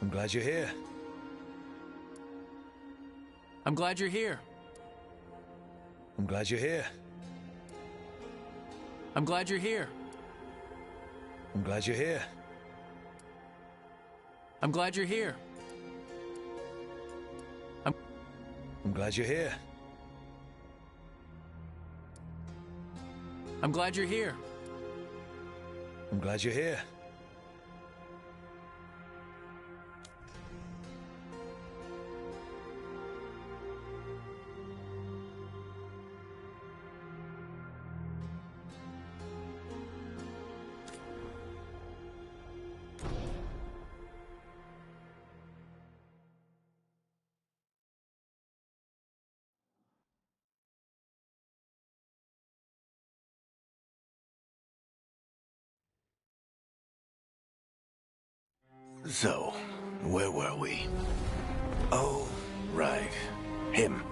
I'm glad you're here. I'm glad you're here. I'm glad you're here. I'm glad you're here. I'm glad you're here. I'm glad you're here. I'm glad you're here. I'm glad you're here. I'm glad you're here. So, where were we? Oh, right. Him.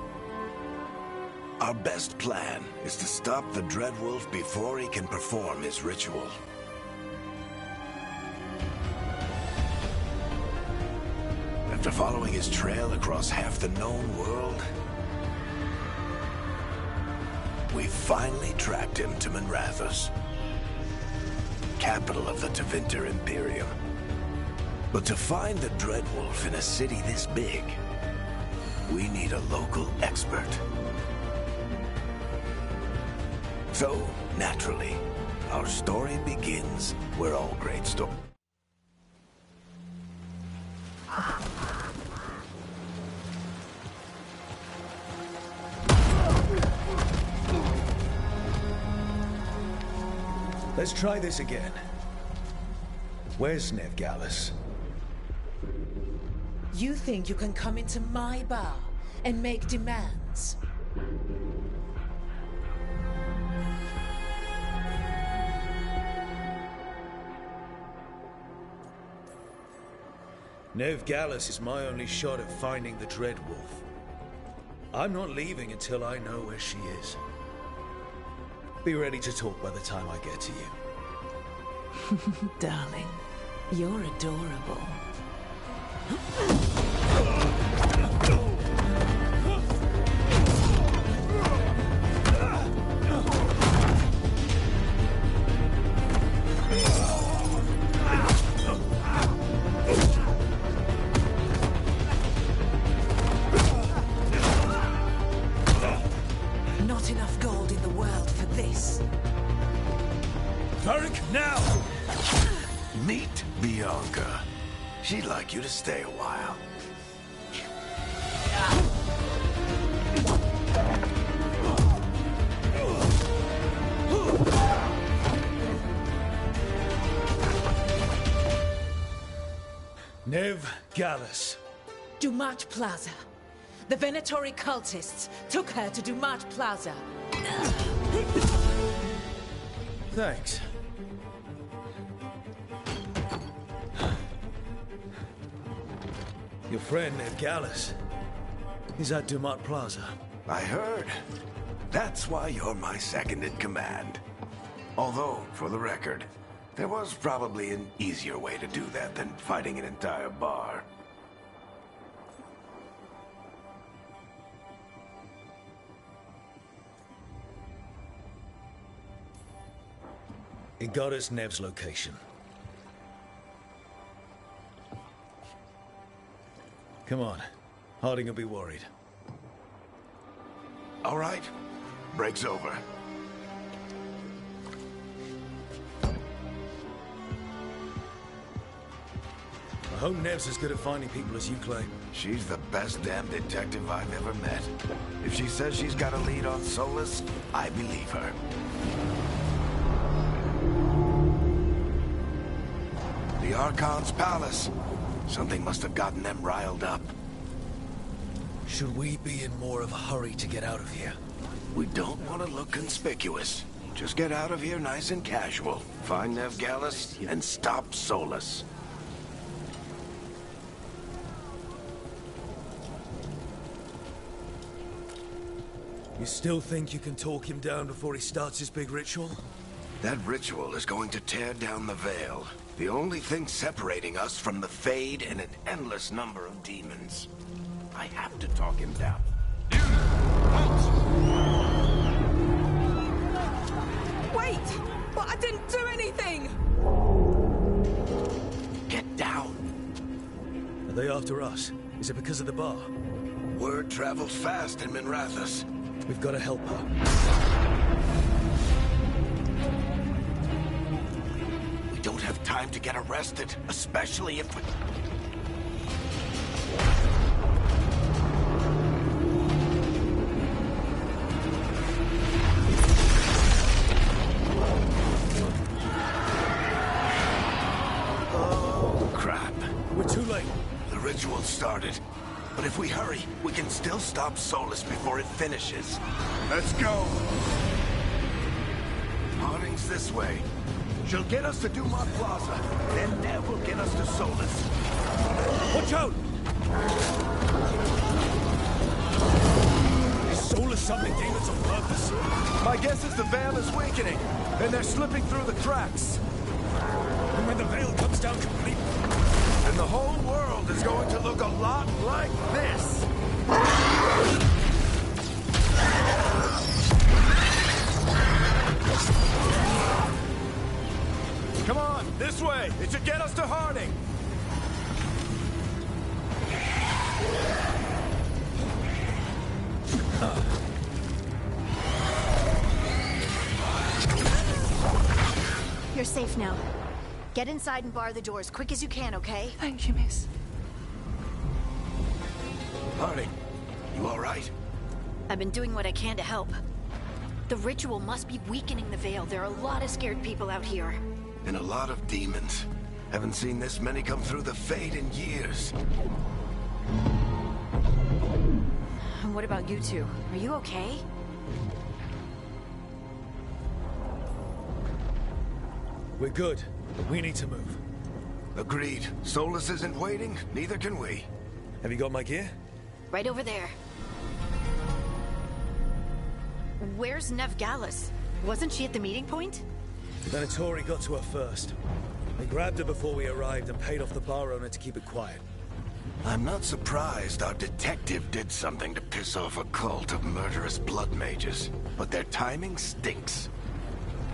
Our best plan is to stop the Dreadwolf before he can perform his ritual. After following his trail across half the known world, we finally tracked him to Minrathous, capital of the Tevinter Imperium. But to find the Dreadwolf in a city this big, we need a local expert. So, naturally, our story begins where all great stories. Let's try this again. Where's Veilguard? You think you can come into my bar and make demands? Veilguard is my only shot at finding the Dreadwolf. I'm not leaving until I know where she is. Be ready to talk by the time I get to you. Darling, you're adorable. Not enough gold in the world for this. Varric, now! Meet Bianca. She'd like you to stay a while. Veilguard. Dumat Plaza. The Venatori cultists took her to Dumat Plaza. Thanks. Your friend Veilguard is at Dumat Plaza. I heard. That's why you're my second in command. Although, for the record, there was probably an easier way to do that than fighting an entire bar. It got us Nev's location. Come on. Harding will be worried. All right. Break's over. I hope Nev's as good at finding people as you claim. She's the best damn detective I've ever met. If she says she's got a lead on Solus, I believe her. The Archon's palace. Something must have gotten them riled up. Should we be in more of a hurry to get out of here? We don't want to look conspicuous. Just get out of here nice and casual. Find Veilguard and stop Solus. You still think you can talk him down before he starts his big ritual? That ritual is going to tear down the Veil. The only thing separating us from the Fade and an endless number of demons. I have to talk him down. Wait! But I didn't do anything! Get down. Are they after us? Is it because of the bar? Word travels fast in Minrathous. We've got to help her. We don't have time to get arrested, especially if we... Oh, crap. We're too late. The ritual started. But if we hurry, we can still stop Solus before it finishes. Let's go! Harding's this way. She'll get us to Dumont Plaza. Then Nev will get us to Solus. Watch out! Is Solus summoning demons on purpose? My guess is the Veil is weakening, and they're slipping through the cracks. And when the veil comes down completely... And the whole world is going to look a lot like this. Come on, this way. It should get us to Harding. You're safe now. Get inside and bar the doors quick as you can, okay? Thank you, miss. Harding, you all right? I've been doing what I can to help. The ritual must be weakening the Veil. There are a lot of scared people out here. And a lot of demons. Haven't seen this many come through the Fade in years. And what about you two? Are you okay? We're good, but we need to move. Agreed. Solus isn't waiting, neither can we. Have you got my gear? Right over there. Where's Nev Gallus? Wasn't she at the meeting point? The Venatori got to her first. They grabbed her before we arrived and paid off the bar owner to keep it quiet. I'm not surprised our detective did something to piss off a cult of murderous blood mages, but their timing stinks.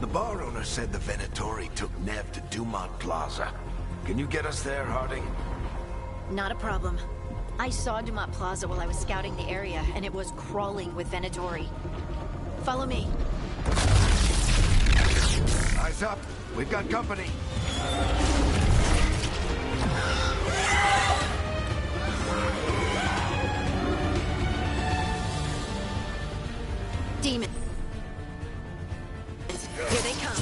The bar owner said the Venatori took Nev to Dumont Plaza. Can you get us there, Harding? Not a problem. I saw Dumont Plaza while I was scouting the area, and it was crawling with Venatori. Follow me. Eyes up. We've got company. Demon. Here they come.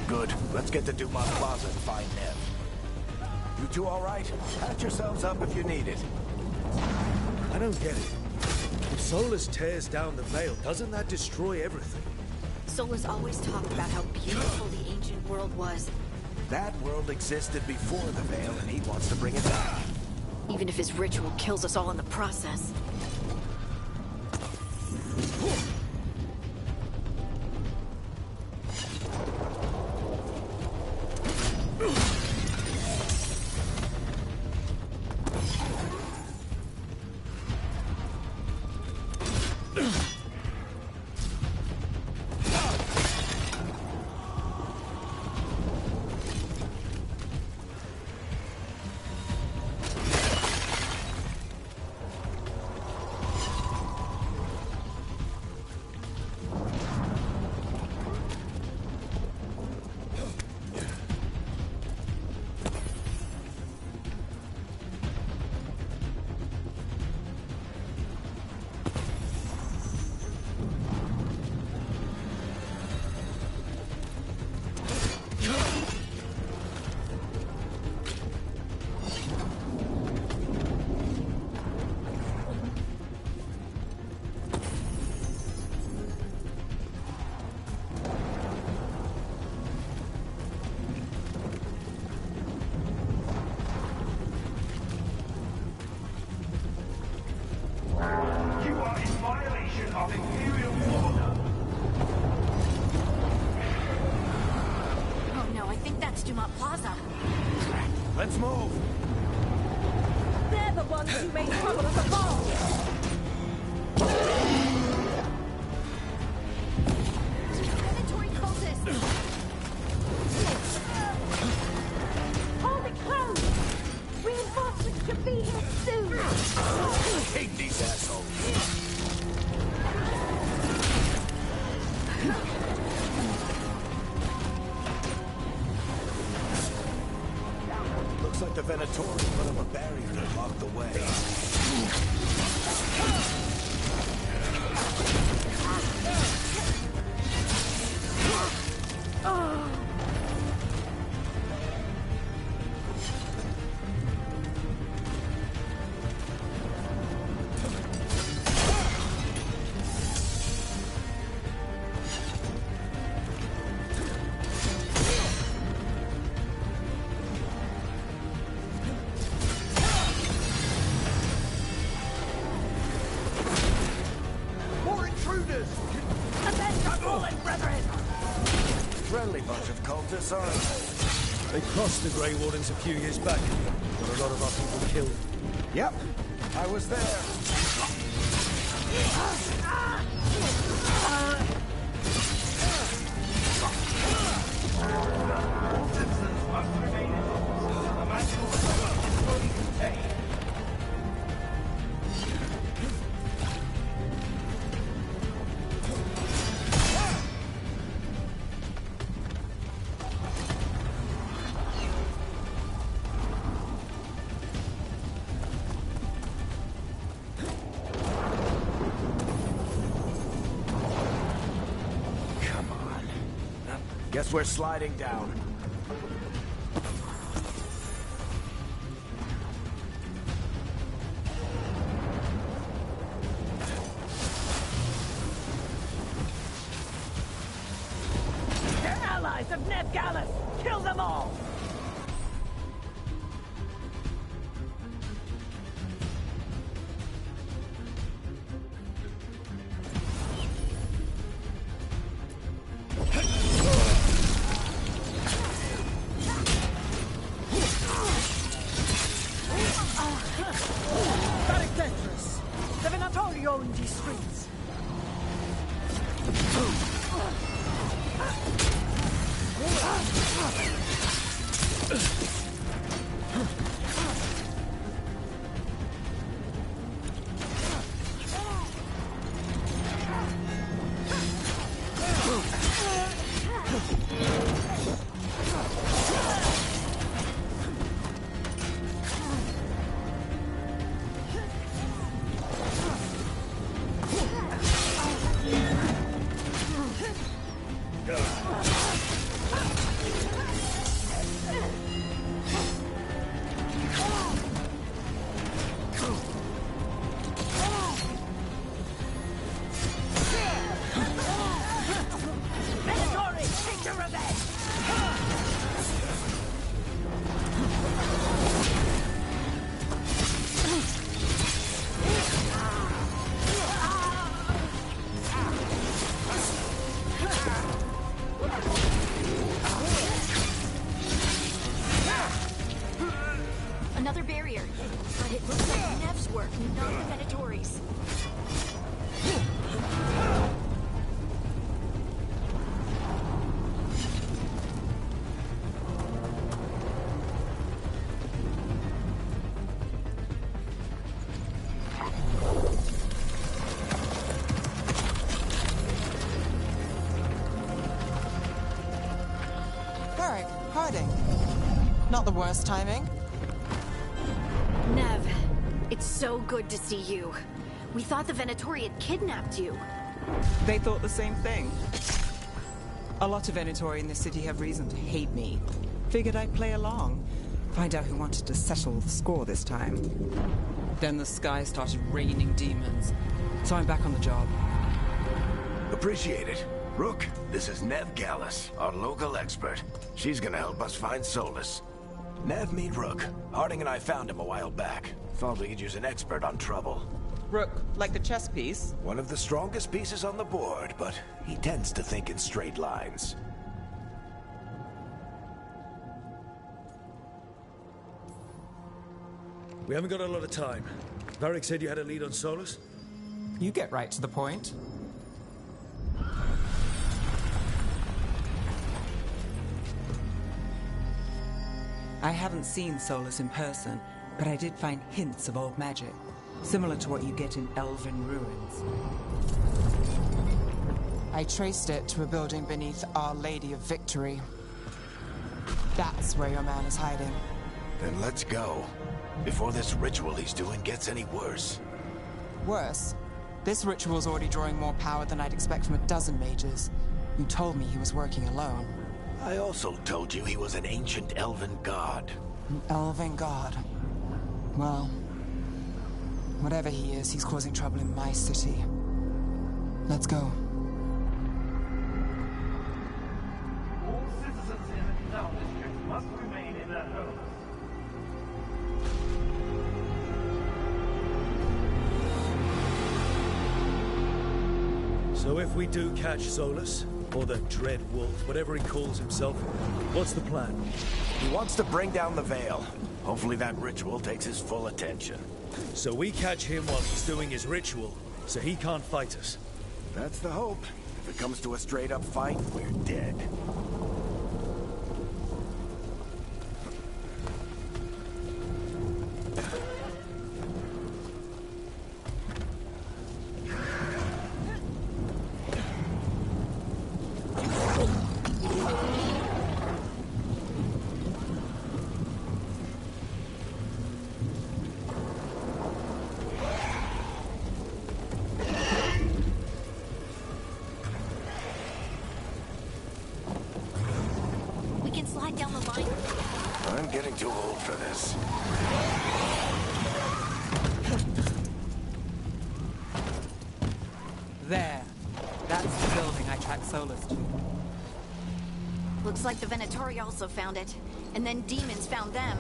Good. Let's get to Dumont Plaza and find Nev. You two all right? Patch yourselves up if you need it. I don't get it. If Solus tears down the Veil, doesn't that destroy everything? Solus always talked about how beautiful the ancient world was. That world existed before the Veil, and he wants to bring it back. Even if his ritual kills us all in the process. Let's move! They're the ones who made trouble at the ball! Venatori cultists! Hold it close! Reinforcements should be here soon! Hate these assholes. Looks like the Venatori put up a barrier to block the way. More intruders! Avenge our fallen brethren! Friendly bunch of cultists, aren't they? They crossed the Grey Wardens a few years back. Got a lot of our people killed. Yep, I was there. Guess we're sliding down. They're allies of Ned Gallus! Kill them all! Very dangerous! The Venatori own these streets! Venatori, take your revenge! Another barrier. But it looks like Nev's work, not the Venatori's. Varric, Harding. Not the worst timing. Nev, it's so good to see you. We thought the Venatori had kidnapped you. They thought the same thing. A lot of Venatori in this city have reason to hate me. Figured I'd play along. Find out who wanted to settle the score this time. Then the sky started raining demons. So I'm back on the job. Appreciate it. Rook, this is Nev Gallus, our local expert. She's gonna help us find Solus. Nev, meet Rook. Harding and I found him a while back. Thought we could use an expert on trouble. Rook, like the chess piece? One of the strongest pieces on the board, but he tends to think in straight lines. We haven't got a lot of time. Varric said you had a lead on Solus? You get right to the point. I haven't seen Solus in person, but I did find hints of old magic, similar to what you get in elven ruins. I traced it to a building beneath Our Lady of Victory. That's where your man is hiding. Then let's go. Before this ritual he's doing gets any worse. Worse, this ritual's already drawing more power than I'd expect from a dozen mages. You told me he was working alone. I also told you he was an ancient elven god. An elven god. Well, whatever he is, he's causing trouble in my city. Let's go. All citizens in the canal district must remain in their homes. So if we do catch Solus, or the Dread Wolf, whatever he calls himself, what's the plan? He wants to bring down the Veil. Hopefully that ritual takes his full attention. So we catch him while he's doing his ritual, so he can't fight us. That's the hope. If it comes to a straight-up fight, we're dead. Down the line. I'm getting too old for this. There. That's the building I tracked Solus to. Looks like the Venatori also found it. And then demons found them.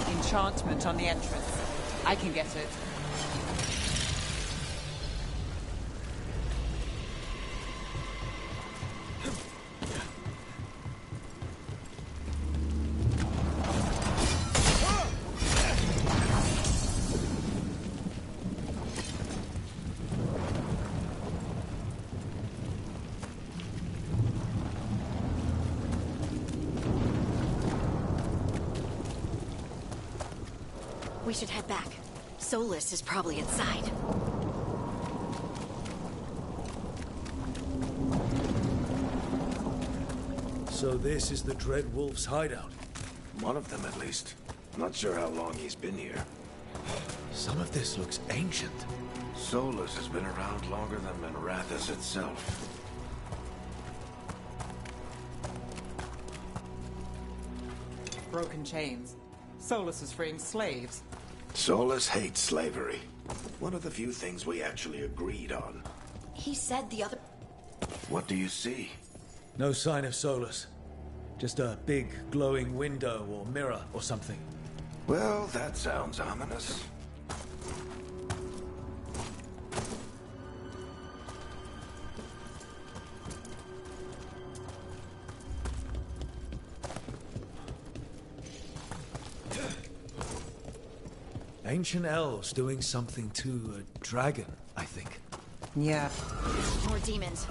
Enchantment on the entrance. I can get it. We should head back. Solus is probably inside. So this is the Dread Wolf's hideout. One of them, at least. Not sure how long he's been here. Some of this looks ancient. Solus has been around longer than Minrathous itself. Broken chains. Solus is freeing slaves. Solus hates slavery. One of the few things we actually agreed on. He said the other... What do you see? No sign of Solus. Just a big glowing window or mirror or something. Well, that sounds ominous. Ancient elves doing something to a dragon, I think. Yeah. More demons.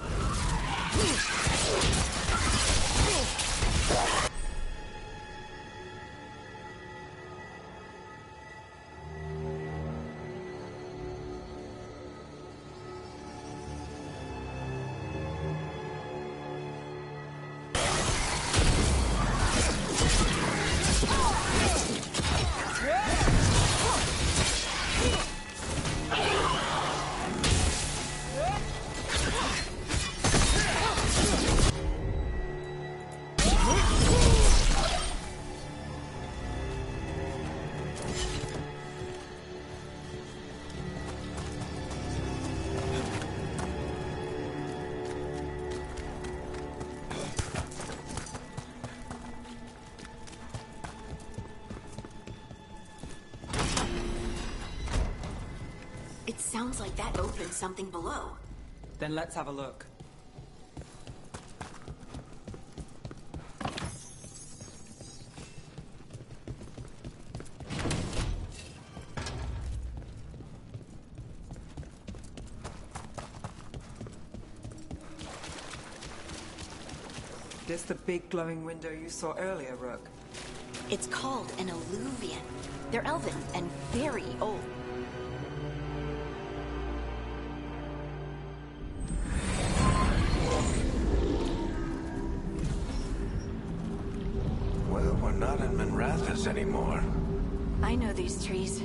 It sounds like that opened something below. Then let's have a look. This the big glowing window you saw earlier, Rook? It's called an alluvian. They're elven and very old. Well, we're not in Minrathous anymore. I know these trees.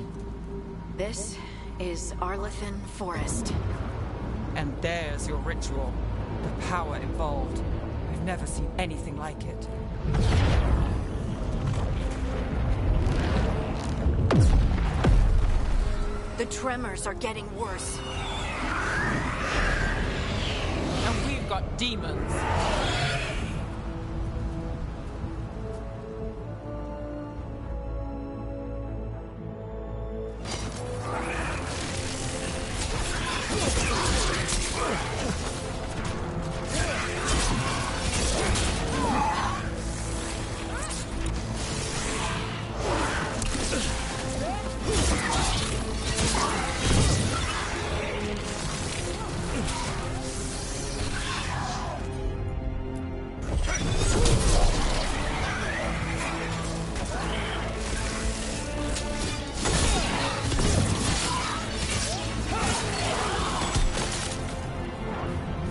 This is Arlethan Forest. And there's your ritual. The power involved. I've never seen anything like it. The tremors are getting worse. And we've got demons.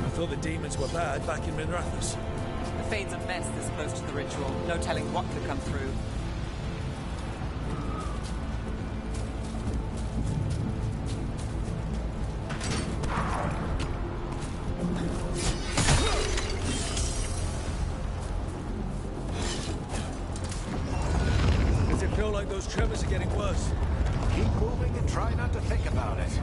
I thought the demons were bad back in Minrathous. The Fade's a mess this close to the ritual. No telling what could come through. Does it feel like those tremors are getting worse? Keep moving and try not to think about it.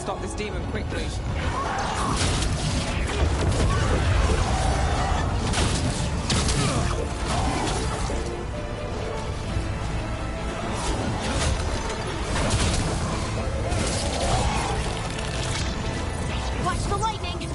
stop this demon quickly. Watch the lightning!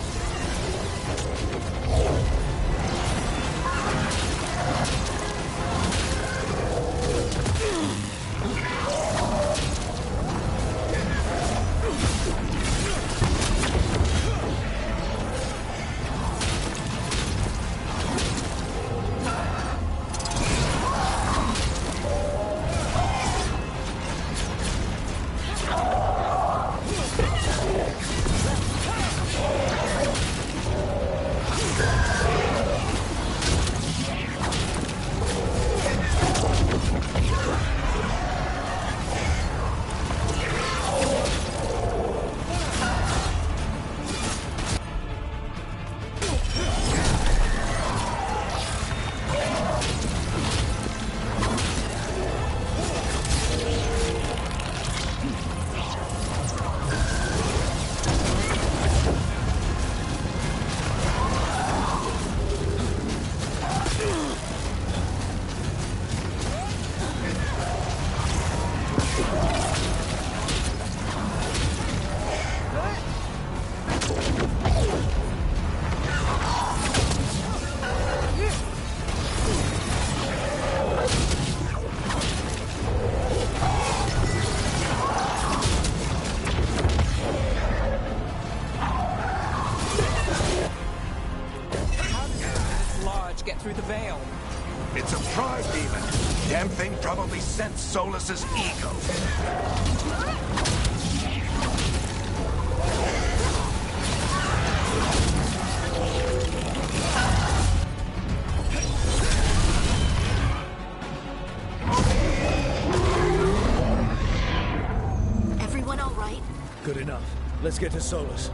Get through the veil. It's a pride demon. Damn thing probably sensed Solus's ego. Everyone all right? Good enough. Let's get to Solus.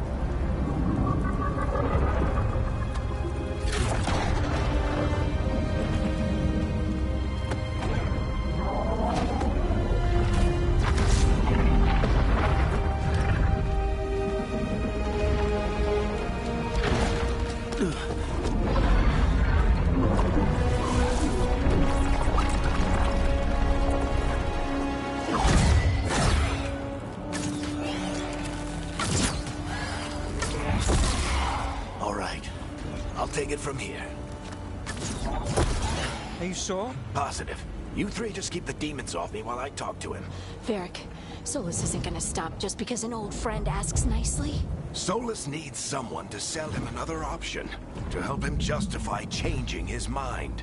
Take it from here. Are you sure? Positive. You three just keep the demons off me while I talk to him. Varric, Solus isn't gonna stop just because an old friend asks nicely. Solus needs someone to sell him another option, to help him justify changing his mind.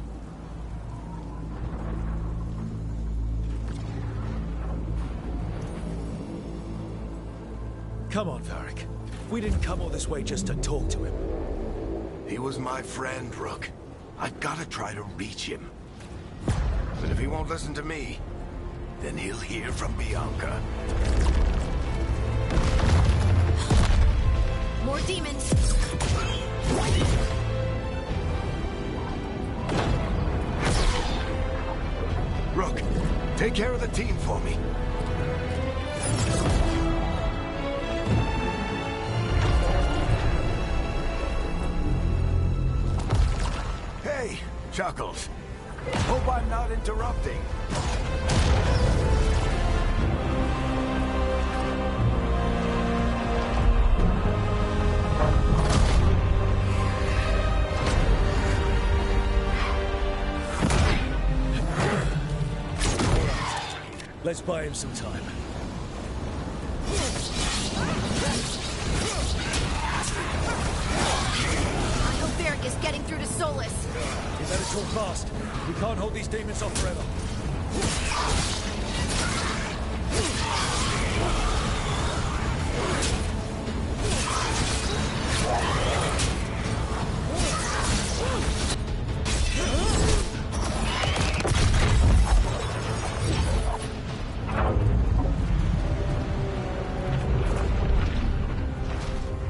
Come on, Varric. We didn't come all this way just to talk to him. He was my friend, Rook. I've got to try to reach him. But if he won't listen to me, then he'll hear from Bianca. More demons! Rook, take care of the team for me. Hey, Chuckles. Hope I'm not interrupting. Let's buy him some time. I hope Varric is getting through to Solus. You better talk fast. We can't hold these demons off forever.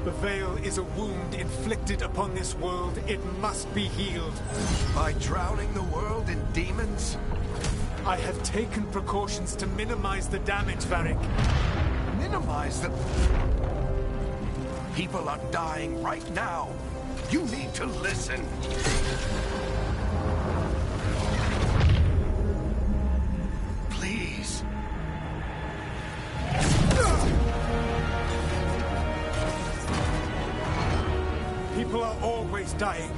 The veil is a wound inflicted upon this world. It must be healed. By drowning the world in demons? I have taken precautions to minimize the damage, Varric. Minimize the... People are dying right now. You need to listen. Please. People are always dying.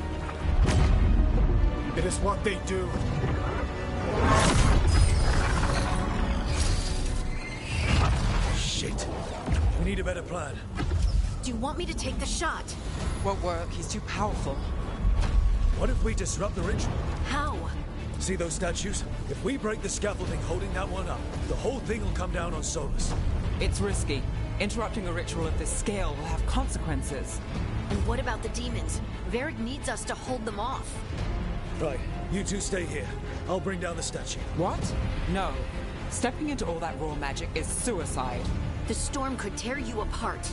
It is what they do. Shit. We need a better plan. Do you want me to take the shot? Won't work. He's too powerful. What if we disrupt the ritual? How? See those statues? If we break the scaffolding holding that one up, the whole thing will come down on Solus. It's risky. Interrupting a ritual of this scale will have consequences. And what about the demons? Varric needs us to hold them off. Right, you two stay here. I'll bring down the statue. What? No. Stepping into all that raw magic is suicide. The storm could tear you apart.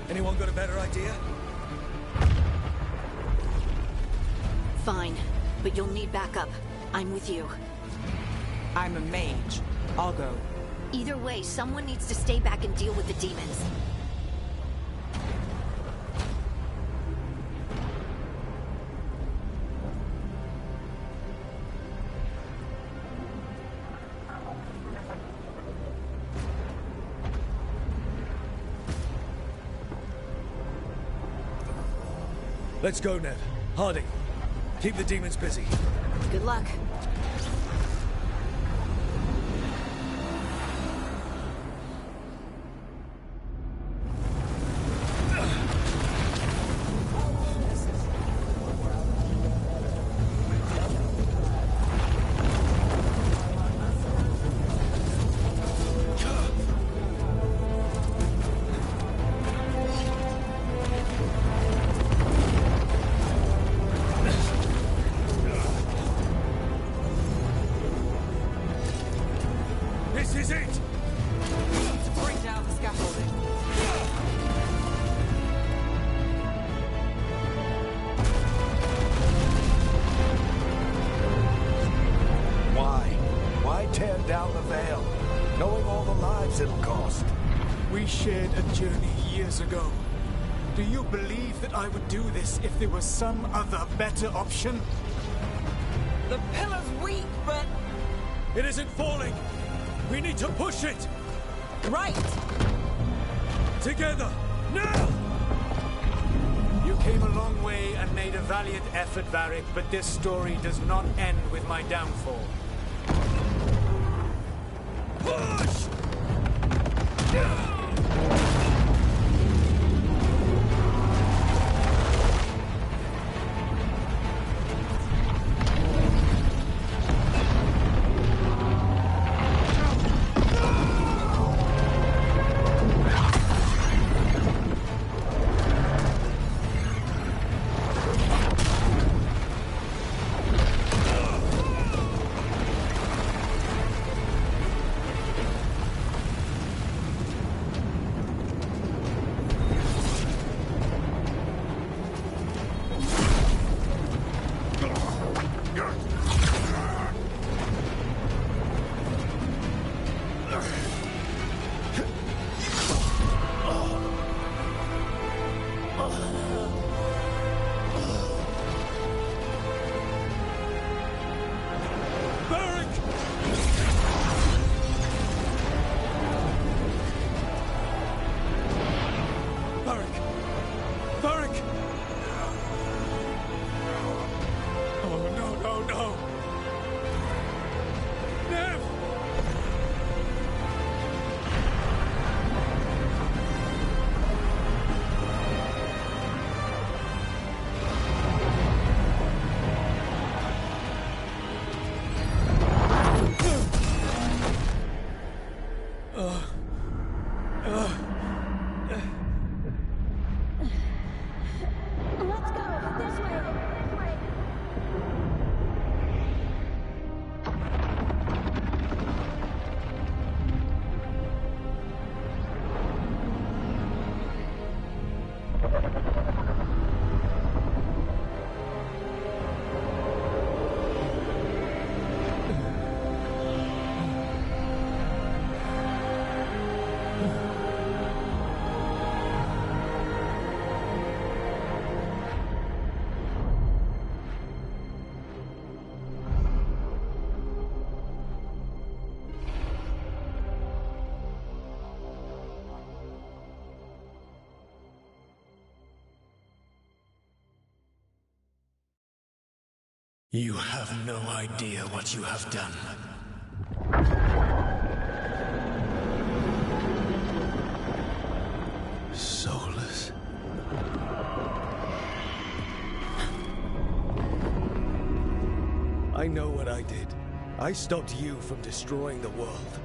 Anyone got a better idea? Fine, but you'll need backup. I'm with you. I'm a mage. I'll go. Either way, someone needs to stay back and deal with the demons. Let's go, Nev. Harding, keep the demons busy. Good luck. This is it! To bring down the scaffolding. Why tear down the veil, knowing all the lives it'll cost? We shared a journey years ago. Do you believe that I would do this if there was some other better option? The pillar's weak, but... It isn't falling! We need to push it! Right! Together! Now! You came a long way and made a valiant effort, Varric, but this story does not end with my downfall. Push! You have no idea what you have done. Soulless. I know what I did. I stopped you from destroying the world.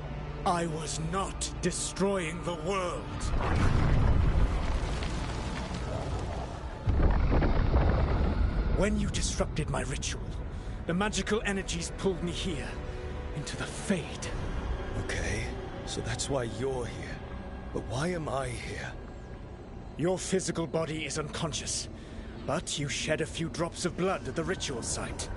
I was not destroying the world. When you disrupted my ritual, the magical energies pulled me here, into the Fade. Okay, so that's why you're here. But why am I here? Your physical body is unconscious, but you shed a few drops of blood at the ritual site.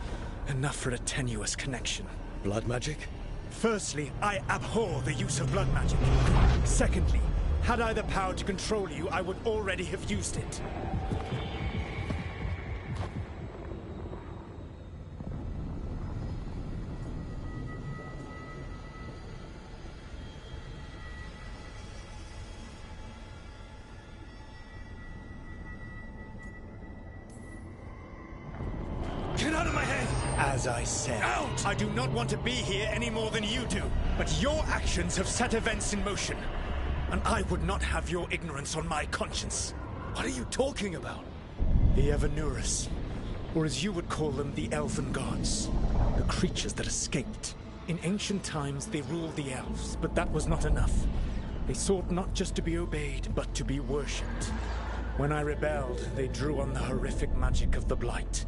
Enough for a tenuous connection. Blood magic? Firstly, I abhor the use of blood magic. Secondly, had I the power to control you, I would already have used it. Get out of my head! As I said, Out! I do not want to be here any more than you do. But your actions have set events in motion. And I would not have your ignorance on my conscience. What are you talking about? The Evanurus, or as you would call them, the Elven Gods. The creatures that escaped. In ancient times, they ruled the elves, but that was not enough. They sought not just to be obeyed, but to be worshipped. When I rebelled, they drew on the horrific magic of the Blight,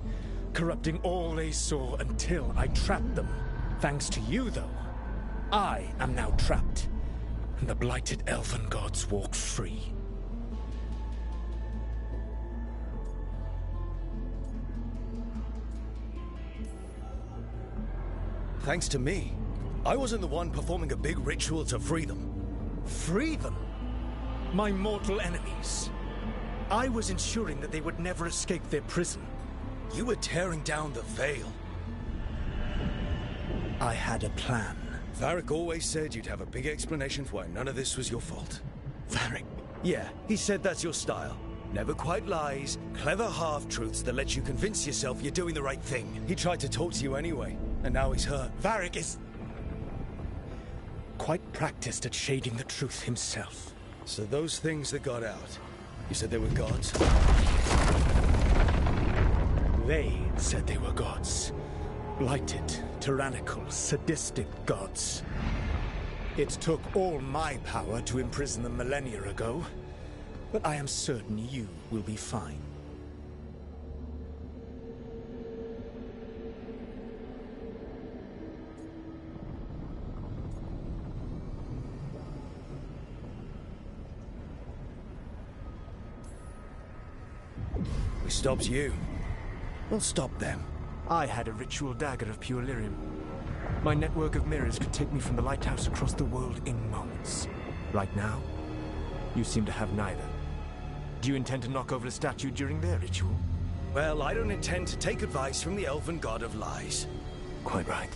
corrupting all they saw until I trapped them. Thanks to you, though, I am now trapped, and the blighted Elven Gods walk free. Thanks to me. I wasn't the one performing a big ritual to free them. Free them? My mortal enemies. I was ensuring that they would never escape their prison. You were tearing down the Veil. I had a plan. Varric always said you'd have a big explanation for why none of this was your fault. Varric? Yeah, he said that's your style. Never quite lies, clever half-truths that let you convince yourself you're doing the right thing. He tried to talk to you anyway, and now he's hurt. Varric is quite practiced at shading the truth himself. So those things that got out, you said they were gods? They said they were gods. Blighted, tyrannical, sadistic gods. It took all my power to imprison them millennia ago, but I am certain you will be fine. We stopped you. We'll stop them. I had a ritual dagger of pure lyrium. My network of mirrors could take me from the lighthouse across the world in moments. Right now, you seem to have neither. Do you intend to knock over a statue during their ritual? Well, I don't intend to take advice from the Elven God of Lies. Quite right.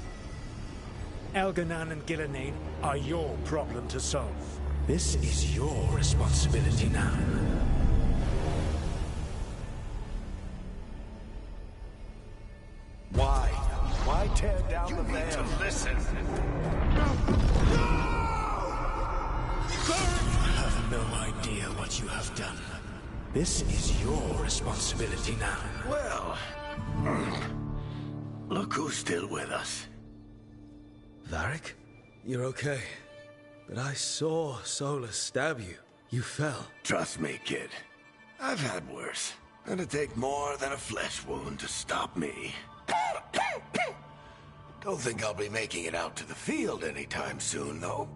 Elganan and Gillenane are your problem to solve. This is your responsibility now. Why tear down the veil? To listen. You have no idea what you have done. This is your responsibility now. Well, look who's still with us. Varric? You're okay. But I saw Solus stab you. You fell. Trust me, kid. I've had worse. It'd take more than a flesh wound to stop me. Don't think I'll be making it out to the field anytime soon, though.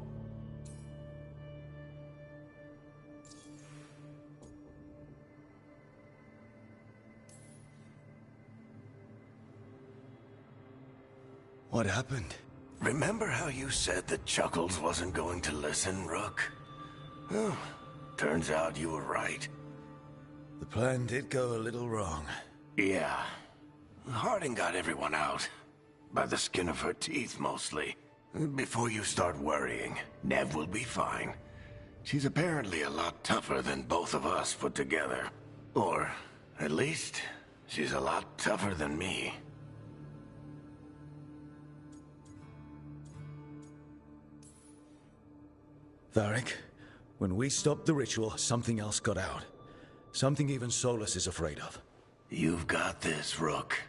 What happened? Remember how you said that Chuckles wasn't going to listen, Rook? Well, turns out you were right. The plan did go a little wrong. Yeah. Harding got everyone out. By the skin of her teeth, mostly. Before you start worrying, Nev will be fine. She's apparently a lot tougher than both of us put together. Or, at least, she's a lot tougher than me. Varric, when we stopped the ritual, something else got out. Something even Solus is afraid of. You've got this, Rook.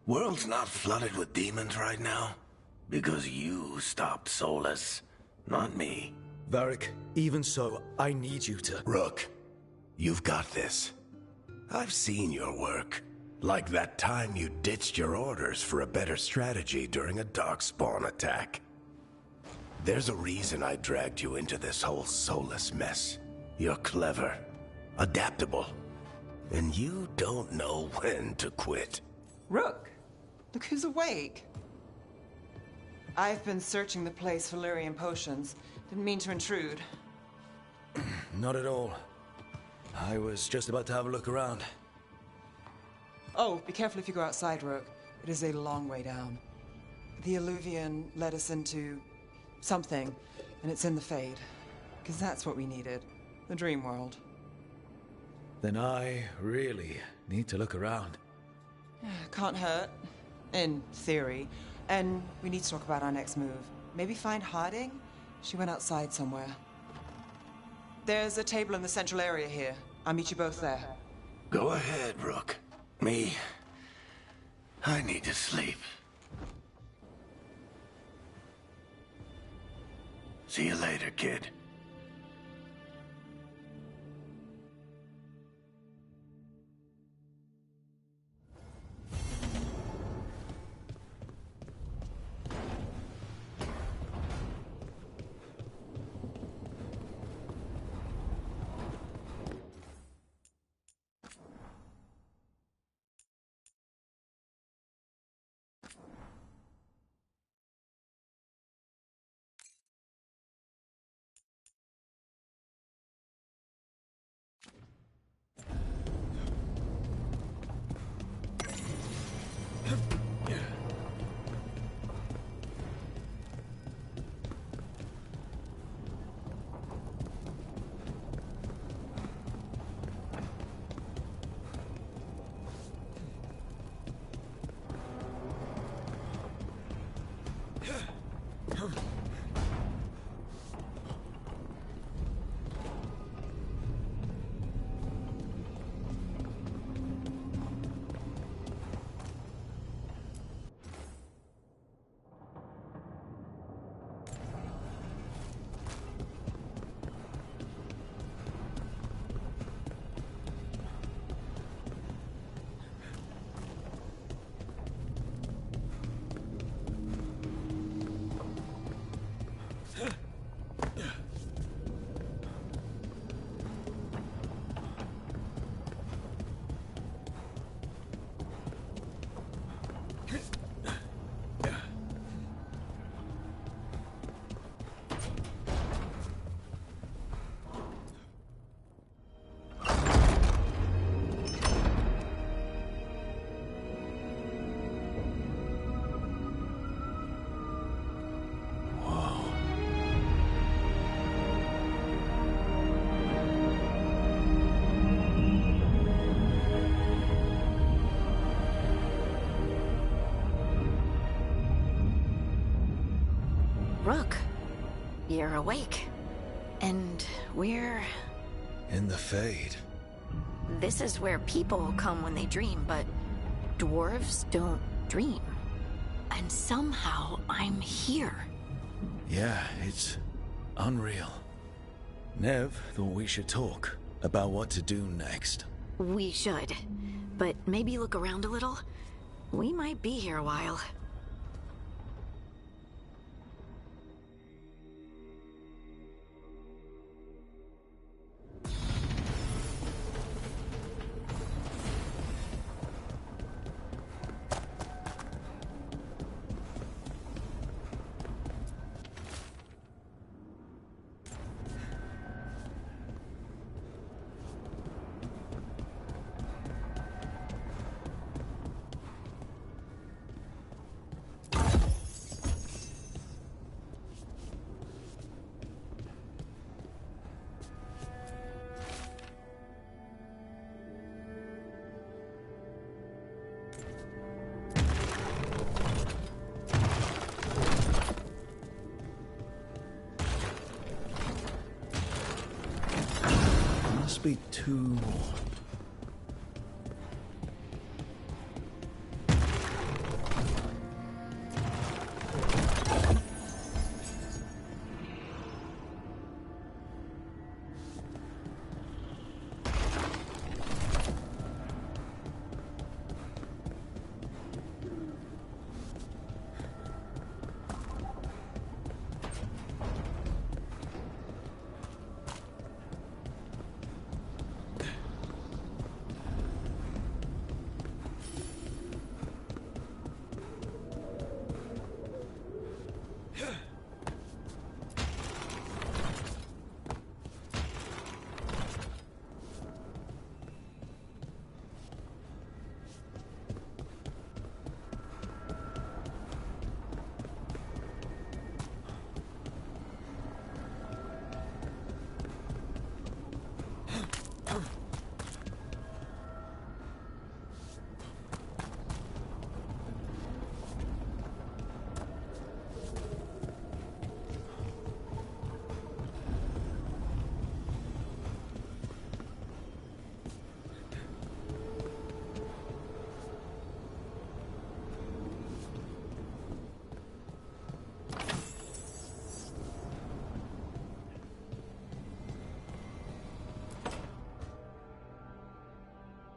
World's not flooded with demons right now. Because you stopped Solus, not me. Varric, even so, I need you to... Rook, you've got this. I've seen your work. Like that time you ditched your orders for a better strategy during a darkspawn attack. There's a reason I dragged you into this whole Solus mess. You're clever, adaptable, and you don't know when to quit. Rook, look who's awake. I've been searching the place for lyrium potions. Didn't mean to intrude. Not at all. I was just about to have a look around. Oh, be careful if you go outside, Rook. It is a long way down. The Illuvian led us into something, and it's in the Fade. Because that's what we needed. The dream world. Then I really need to look around. Can't hurt. In theory. And we need to talk about our next move. Maybe find Harding? She went outside somewhere. There's a table in the central area here. I'll meet you both there. Go ahead, Rook. Me, I need to sleep. See you later, kid. Rook, you're awake. And we're... In the Fade. This is where people come when they dream, but dwarves don't dream. And somehow I'm here. Yeah, it's unreal. Nev thought we should talk about what to do next. We should. But maybe look around a little. We might be here a while. must be 2 more.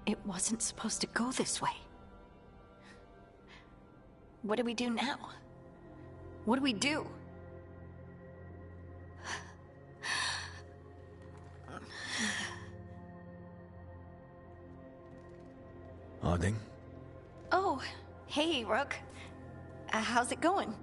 It wasn't supposed to go this way. What do we do now? What do we do? Harding? Oh, hey, Rook. How's it going?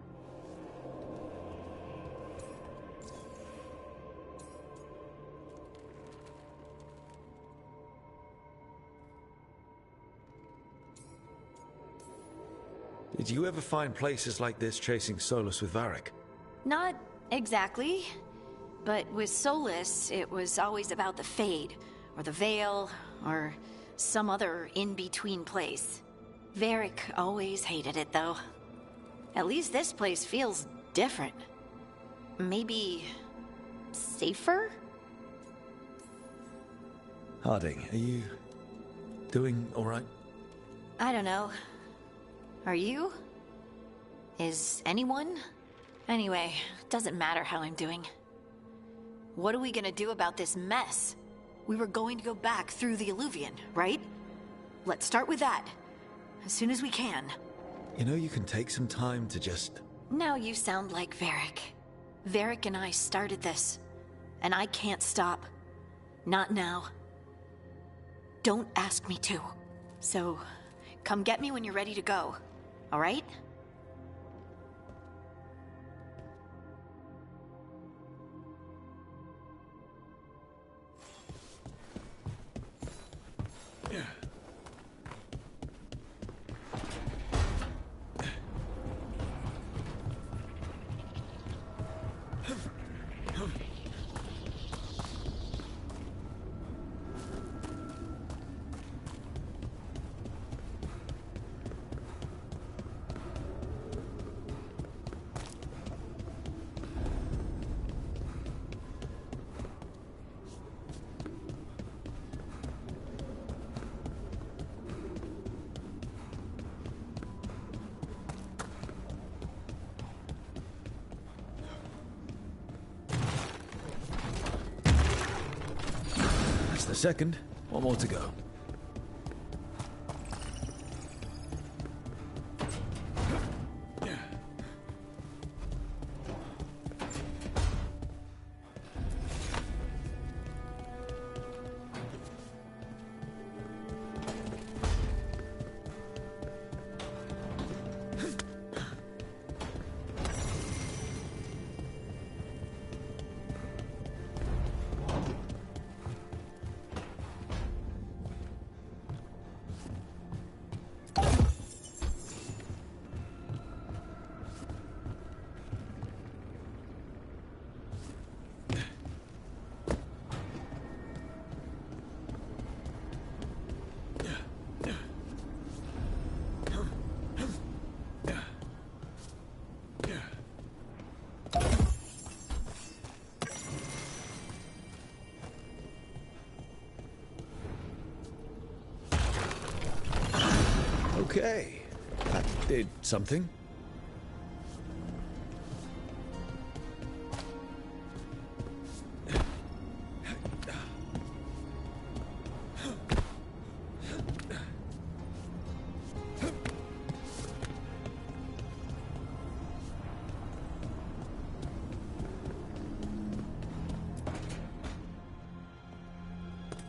Did you ever find places like this chasing Solus with Varric? Not exactly. But with Solus, it was always about the Fade, or the Veil, or some other in-between place. Varric always hated it, though. At least this place feels different. Maybe safer? Harding, are you doing all right? I don't know. Are you? Is anyone? Anyway, doesn't matter how I'm doing. What are we gonna do about this mess? We were going to go back through the Illuvian, right? Let's start with that. As soon as we can. You know, you can take some time to just... Now you sound like Varric. Varric and I started this. And I can't stop. Not now. Don't ask me to. So, come get me when you're ready to go. All right? The second. One more to go. Okay. That did something.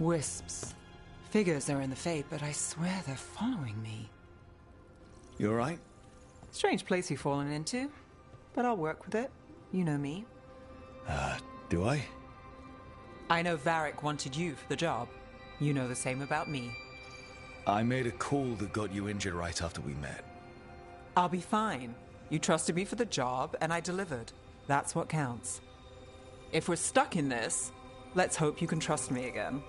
Wisps. Figures are in the Fate, but I swear they're following me. You all right? Strange place you've fallen into, but I'll work with it. You know me. Do I? I know Varric wanted you for the job. You know the same about me. I made a call that got you injured right after we met. I'll be fine. You trusted me for the job, and I delivered. That's what counts. If we're stuck in this, let's hope you can trust me again.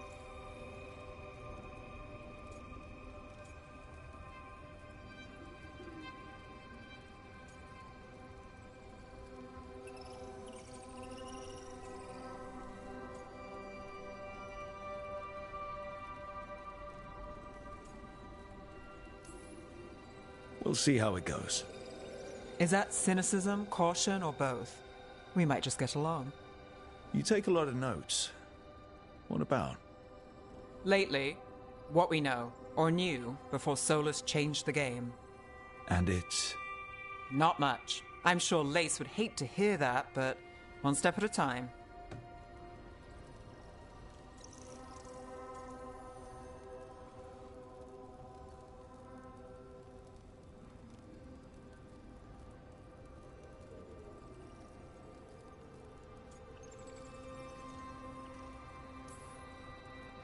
We'll see how it goes. Is that cynicism, caution, or both? We might just get along. You take a lot of notes. What about? Lately, what we know, or knew, before Solus changed the game. And it's... Not much. I'm sure Lace would hate to hear that, but one step at a time.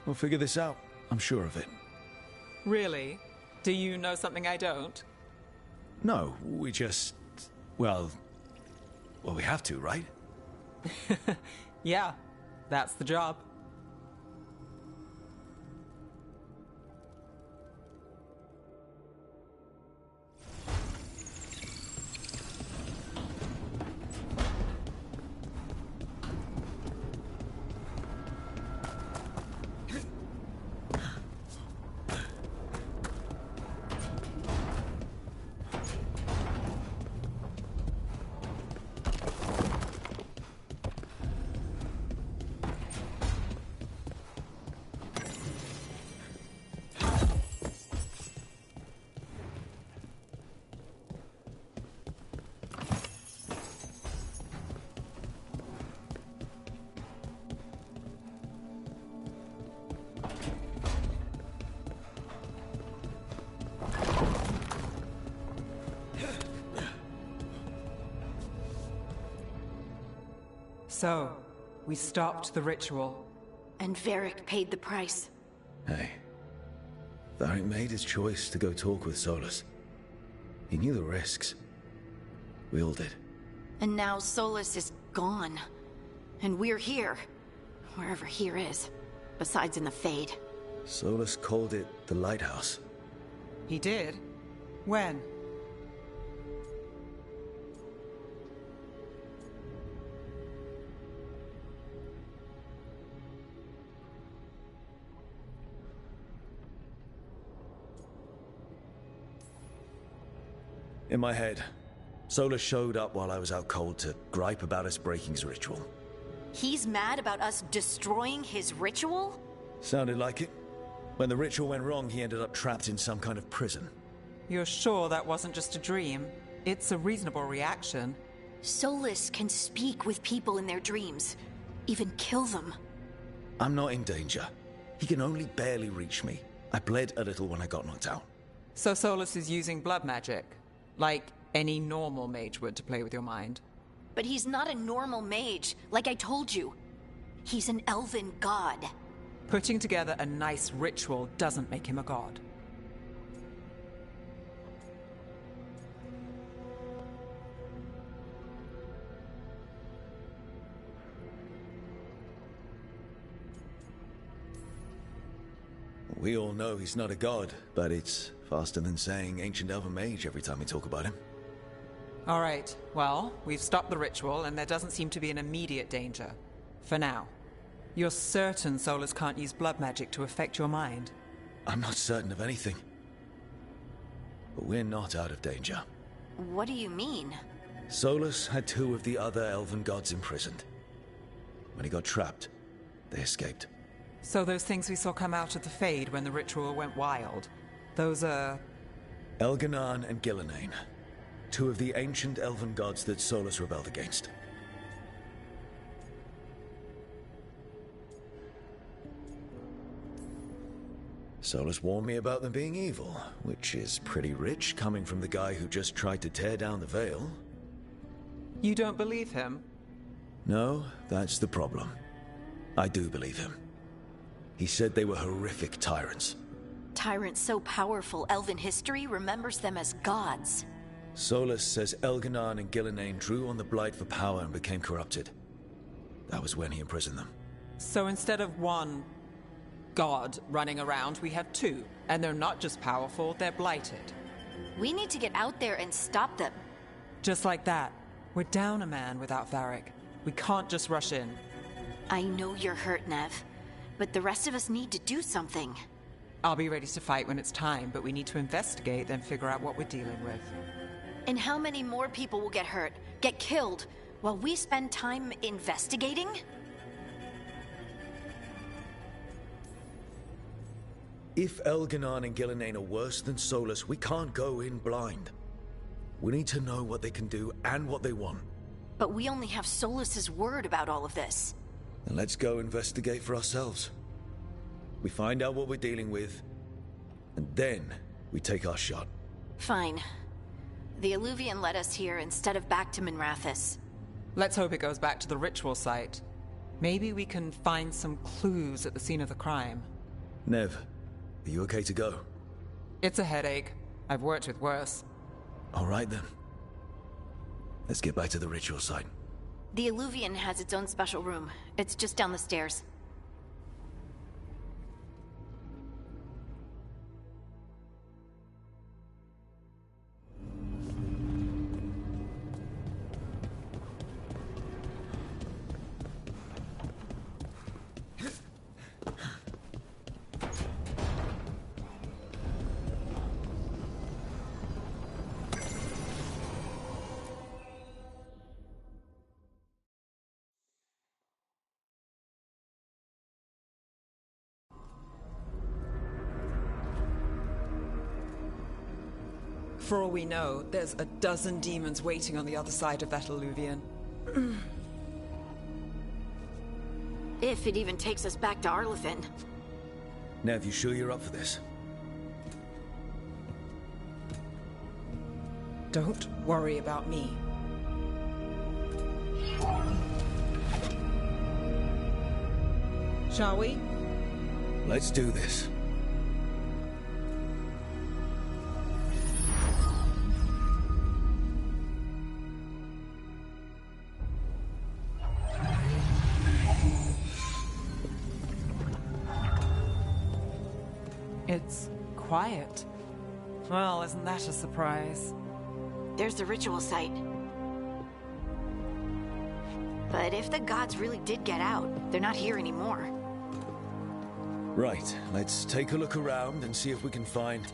We'll figure this out. I'm sure of it. Really? Do you know something I don't? No, we just... Well, we have to, right? Yeah, that's the job. So, we stopped the ritual. And Varric paid the price. Hey. Varric made his choice to go talk with Solus. He knew the risks. We all did. And now Solus is gone. And we're here. Wherever here is. Besides in the Fade. Solus called it the Lighthouse. He did? When? In my head, Solus showed up while I was out cold to gripe about us breaking his ritual. He's mad about us destroying his ritual? Sounded like it. When the ritual went wrong, he ended up trapped in some kind of prison. You're sure that wasn't just a dream? It's a reasonable reaction. Solus can speak with people in their dreams. Even kill them. I'm not in danger. He can only barely reach me. I bled a little when I got knocked out. So Solus is using blood magic? Like any normal mage would to play with your mind? But he's not a normal mage, like I told you. He's an elven god. Putting together a nice ritual doesn't make him a god. We all know he's not a god, but it's faster than saying ancient elven mage every time we talk about him. All right, well, we've stopped the ritual and there doesn't seem to be an immediate danger. For now. You're certain Solus can't use blood magic to affect your mind? I'm not certain of anything. but we're not out of danger. What do you mean? Solus had 2 of the other elven gods imprisoned. When he got trapped, they escaped. So those things we saw come out of the Fade when the ritual went wild, those are... Elganan and Gillenane, 2 of the ancient elven gods that Solus rebelled against. Solus warned me about them being evil, which is pretty rich coming from the guy who just tried to tear down the Veil. You don't believe him? No, that's the problem. I do believe him. He said they were horrific tyrants. Tyrants so powerful, elven history remembers them as gods. Solus says Elganan and Gillenane drew on the Blight for power and became corrupted. That was when he imprisoned them. So instead of 1 god running around, we have 2. And they're not just powerful, they're blighted. We need to get out there and stop them. Just like that. We're down a man without Varric. We can't just rush in. I know you're hurt, Nev, but the rest of us need to do something. I'll be ready to fight when it's time, but we need to investigate, then figure out what we're dealing with. And how many more people will get hurt, get killed, while we spend time investigating? If Elganan and Gillenane are worse than Solus, we can't go in blind. We need to know what they can do and what they want. But we only have Solus's word about all of this. Then let's go investigate for ourselves. We find out what we're dealing with, and then we take our shot. Fine. The Illuvian led us here instead of back to Minrathous. Let's hope it goes back to the ritual site. Maybe we can find some clues at the scene of the crime. Nev, are you okay to go? It's a headache. I've worked with worse. All right then. Let's get back to the ritual site. The Illuvian has its own special room. It's just down the stairs. For all we know, there's a dozen demons waiting on the other side of that Illuvian. If it even takes us back to Arlathan. Nev, you sure you're up for this? Don't worry about me. Shall we? Let's do this. It's quiet. Well, isn't that a surprise? There's the ritual site. But if the gods really did get out, they're not here anymore. Right, let's take a look around and see if we can find...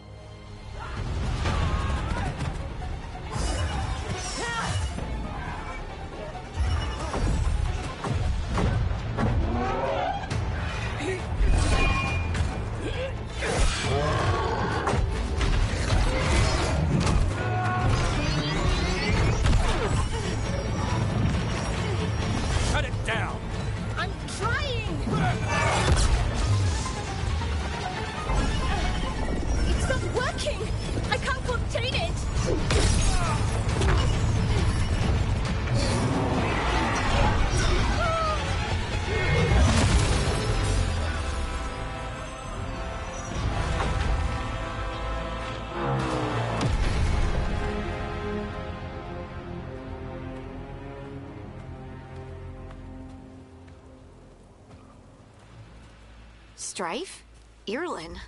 Strife? Irlin?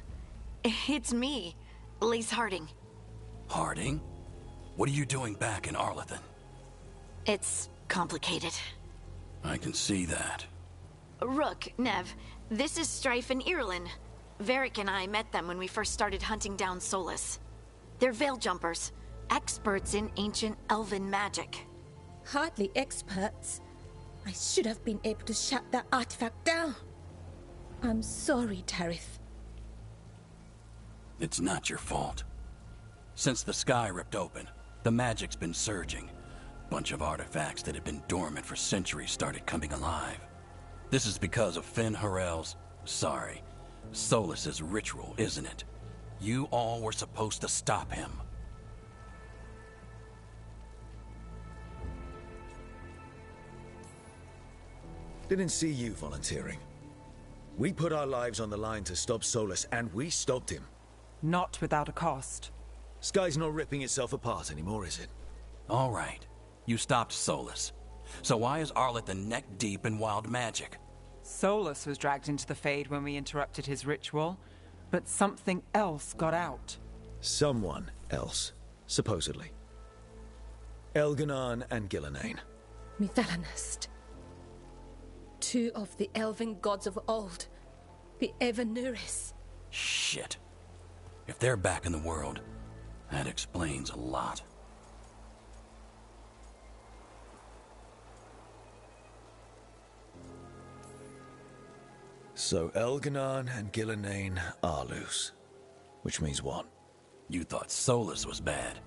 It's me, Lace Harding. Harding? What are you doing back in Arlathan? It's complicated. I can see that. Rook, Nev, this is Strife and Irlin. Varric and I met them when we first started hunting down Solus. They're veil jumpers, experts in ancient elven magic. Hardly experts. I should have been able to shut that artifact down. I'm sorry, Tarith. It's not your fault. Since the sky ripped open, the magic's been surging. Bunch of artifacts that had been dormant for centuries started coming alive. This is because of Solus's ritual, isn't it? You all were supposed to stop him. Didn't see you volunteering. We put our lives on the line to stop Solus, and we stopped him. Not without a cost. Sky's not ripping itself apart anymore, is it? All right. You stopped Solus. So why is Arlet the neck deep in wild magic? Solus was dragged into the Fade when we interrupted his ritual, but something else got out. Someone else, supposedly. Elganon and Gillenane. Mithalanast. Two of the elven gods of old. The Evanuris. Shit. If they're back in the world, that explains a lot. So Elganon and Gillenane are loose. Which means what? You thought Solus was bad.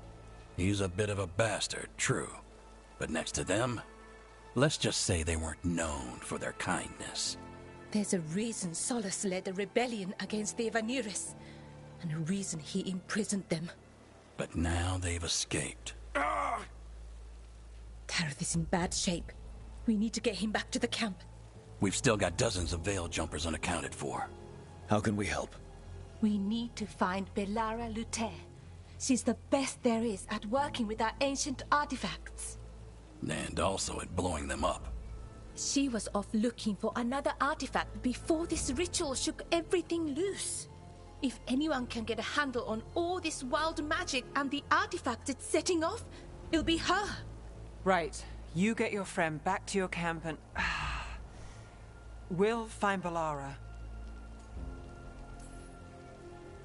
He's a bit of a bastard, true. But next to them, let's just say they weren't known for their kindness. There's a reason Solus led a rebellion against the Evanuris, and a reason he imprisoned them. But now they've escaped. Tarith is in bad shape. We need to get him back to the camp. We've still got dozens of veil jumpers unaccounted for. How can we help? We need to find Belara Luther. She's the best there is at working with our ancient artifacts. And also at blowing them up. She was off looking for another artifact before this ritual shook everything loose. If anyone can get a handle on all this wild magic and the artifacts it's setting off, it'll be her. Right. You get your friend back to your camp and... we'll find Belara.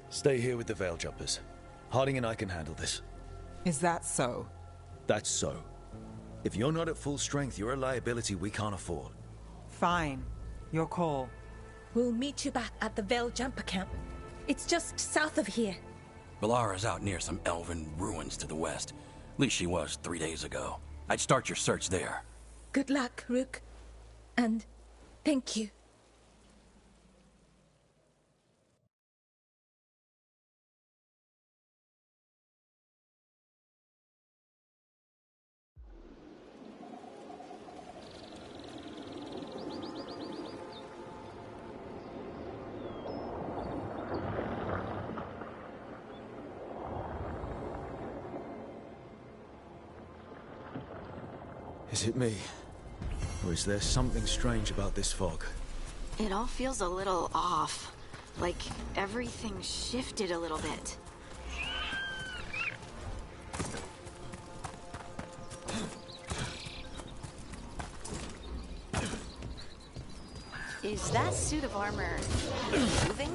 Stay here with the Veil Jumpers. Harding and I can handle this. Is that so? That's so. If you're not at full strength, you're a liability we can't afford. Fine. Your call. We'll meet you back at the Veil Jumper camp. It's just south of here. Belara's out near some elven ruins to the west. At least she was 3 days ago. I'd start your search there. Good luck, Rook. And thank you. Is it me? Or is there something strange about this fog? It all feels a little off. Like everything shifted a little bit. Is that suit of armor moving?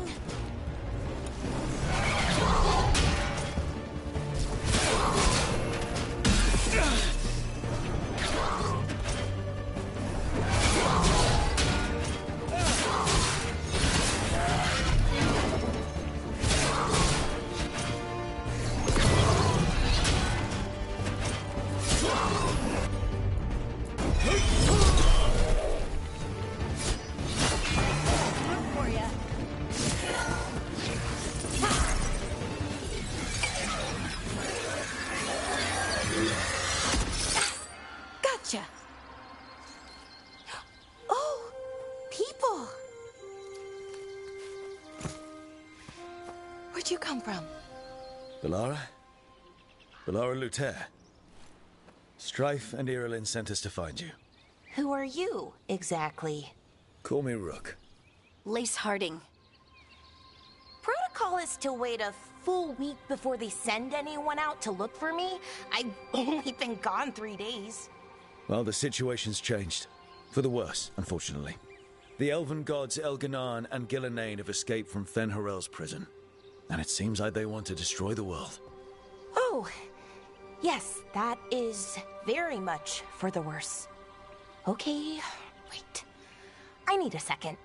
Gotcha. Oh, people. Where'd you come from? Belara? Belara Luther. Strife and Irilyn sent us to find you. Who are you, exactly? Call me Rook. Lace Harding. Protocol is to wait a full week before they send anyone out to look for me. I've only been gone 3 days. Well, the situation's changed. For the worse, unfortunately. The elven gods Elganon and Gillenane have escaped from Fen'Harel's prison. And it seems like they want to destroy the world. Oh, yes, that is very much for the worse. Okay, wait. I need a second.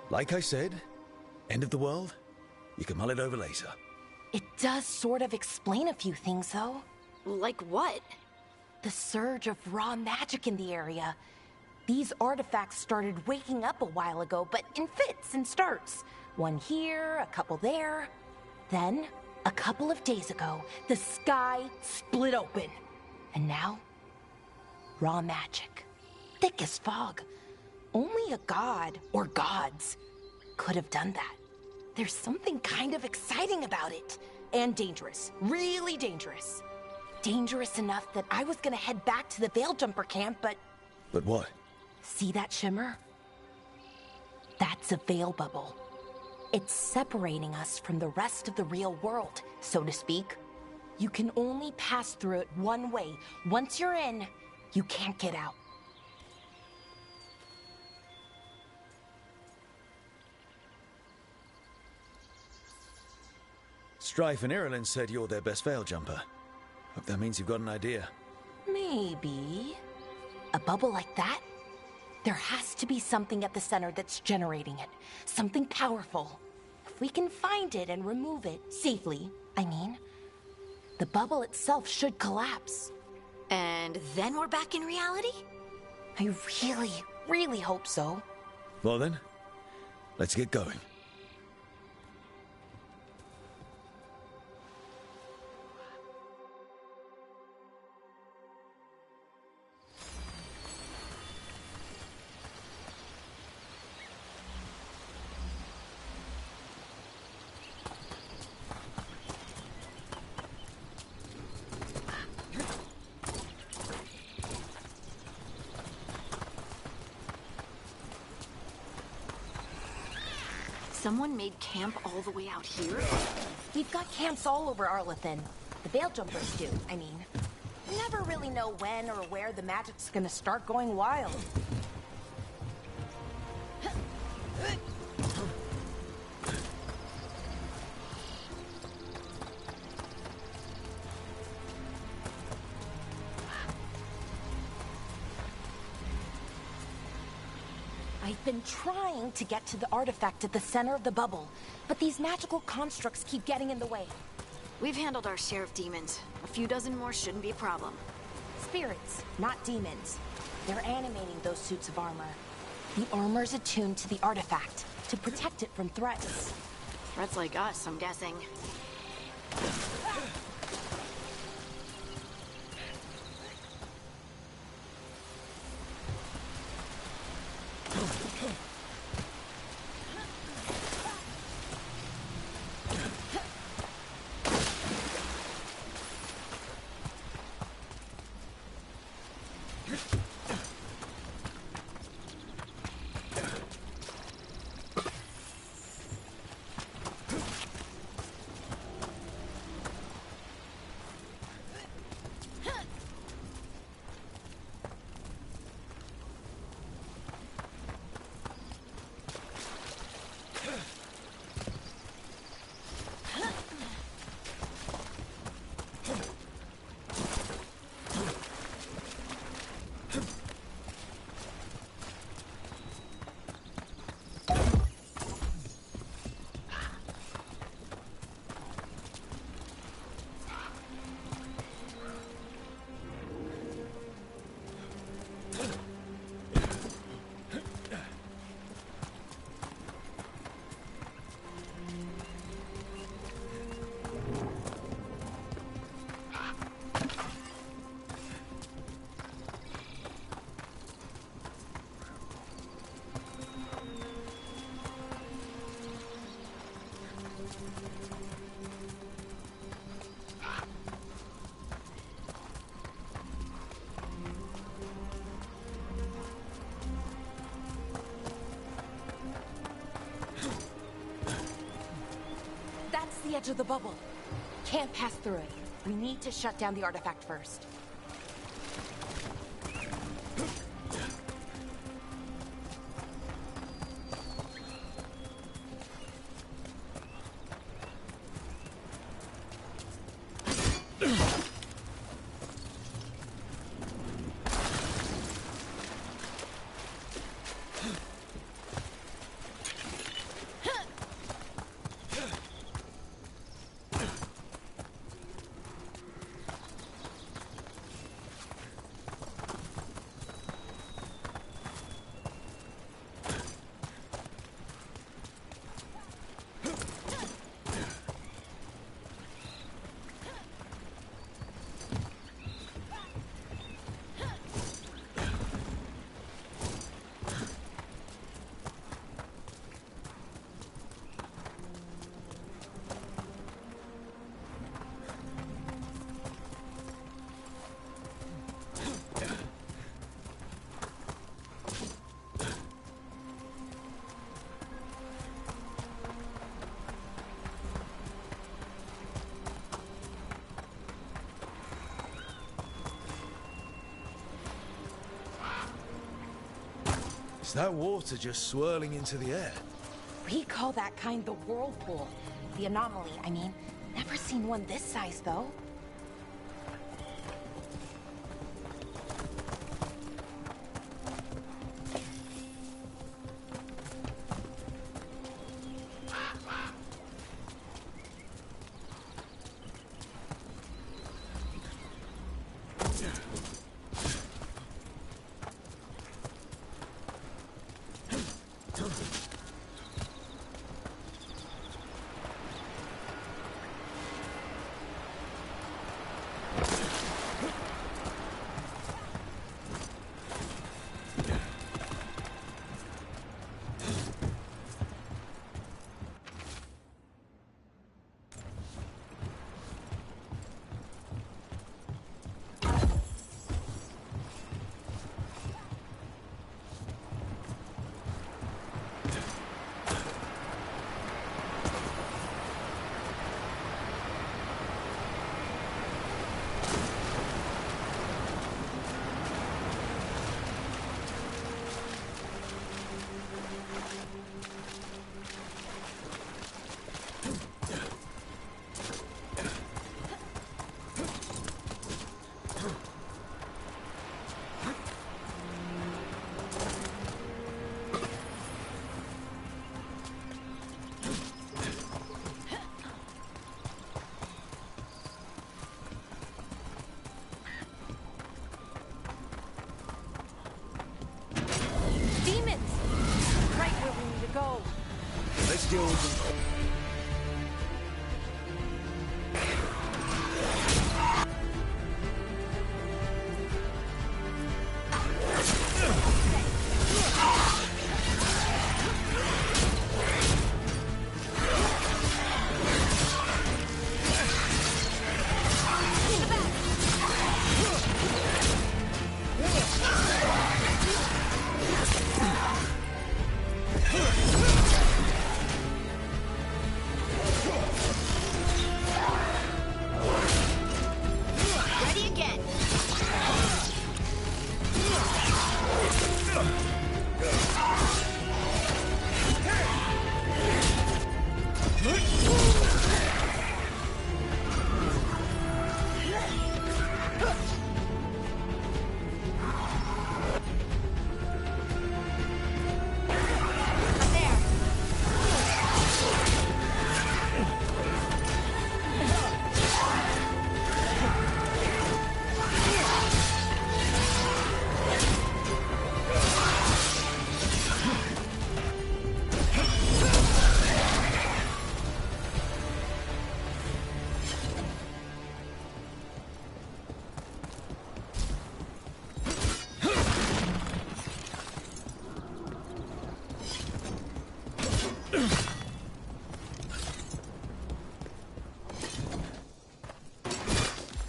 Like I said, end of the world? You can mull it over later. It does sort of explain a few things, though. Like what? The surge of raw magic in the area. These artifacts started waking up a while ago, but in fits and starts. One here, a couple there. Then, a couple of days ago, the sky split open. And now, raw magic. Thick as fog. Only a god, or gods, could have done that. There's something kind of exciting about it. And dangerous. Really dangerous. Dangerous enough that I was gonna head back to the Veil Jumper camp, but... But what? See that shimmer? That's a veil bubble. It's separating us from the rest of the real world, so to speak. You can only pass through it one way. Once you're in, you can't get out. Strife and Irilyn said you're their best veil jumper. Hope that means you've got an idea. Maybe. A bubble like that? There has to be something at the center that's generating it. Something powerful. If we can find it and remove it, safely, I mean, the bubble itself should collapse. And then we're back in reality? I really, really hope so. Well then, let's get going. Someone made camp all the way out here? We've got camps all over Arlathan. The Veil Jumpers do, I mean. You never really know when or where the magic's gonna start going wild. I've been trying to get to the artifact at the center of the bubble, but these magical constructs keep getting in the way. We've handled our share of demons. A few dozen more shouldn't be a problem. Spirits, not demons. They're animating those suits of armor. The armor's attuned to the artifact, to protect it from threats. Threats like us, I'm guessing. That's the edge of the bubble. Can't pass through it. We need to shut down the artifact first. Is that water just swirling into the air? We call that kind the whirlpool. The anomaly, I mean. Never seen one this size, though.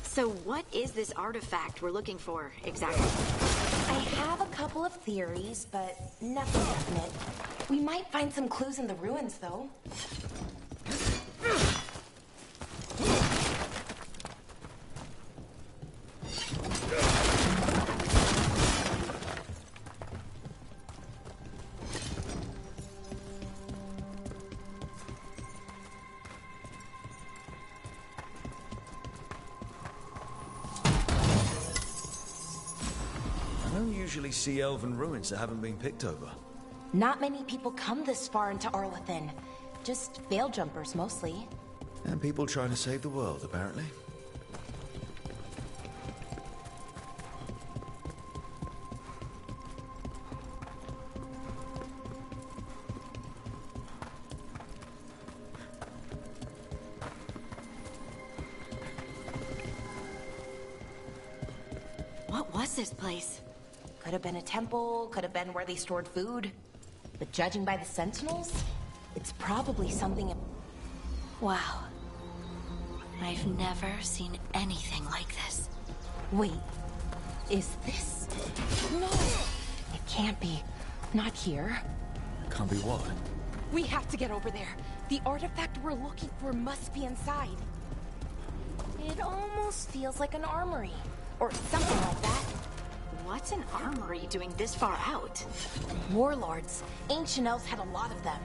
So what is this artifact we're looking for, exactly? I have a couple of theories, but nothing definite. We might find some clues in the ruins, though. I don't usually see elven ruins that haven't been picked over. Not many people come this far into Arlathan. Just veil jumpers, mostly. And people trying to save the world, apparently. What was this place? Could have been a temple, could have been where they stored food. But judging by the sentinels, it's probably something... Wow. I've never seen anything like this. Wait, is this... No! It can't be. Not here. Can't be what? We have to get over there. The artifact we're looking for must be inside. It almost feels like an armory. Or something like that. What's an armory doing this far out? Warlords. Ancient elves had a lot of them.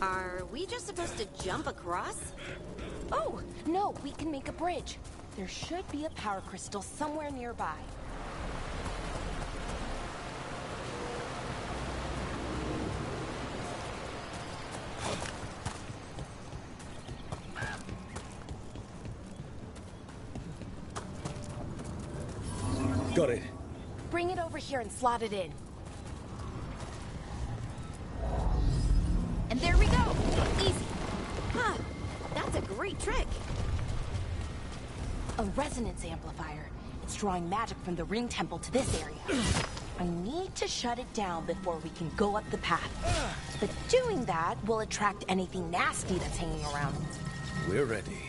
Are we just supposed to jump across? Oh, no, we can make a bridge. There should be a power crystal somewhere nearby. Got it. Bring it over here and slot it in. And there we go! Easy! Huh, that's a great trick. A resonance amplifier. It's drawing magic from the ring temple to this area. I need to shut it down before we can go up the path. But doing that will attract anything nasty that's hanging around. We're ready.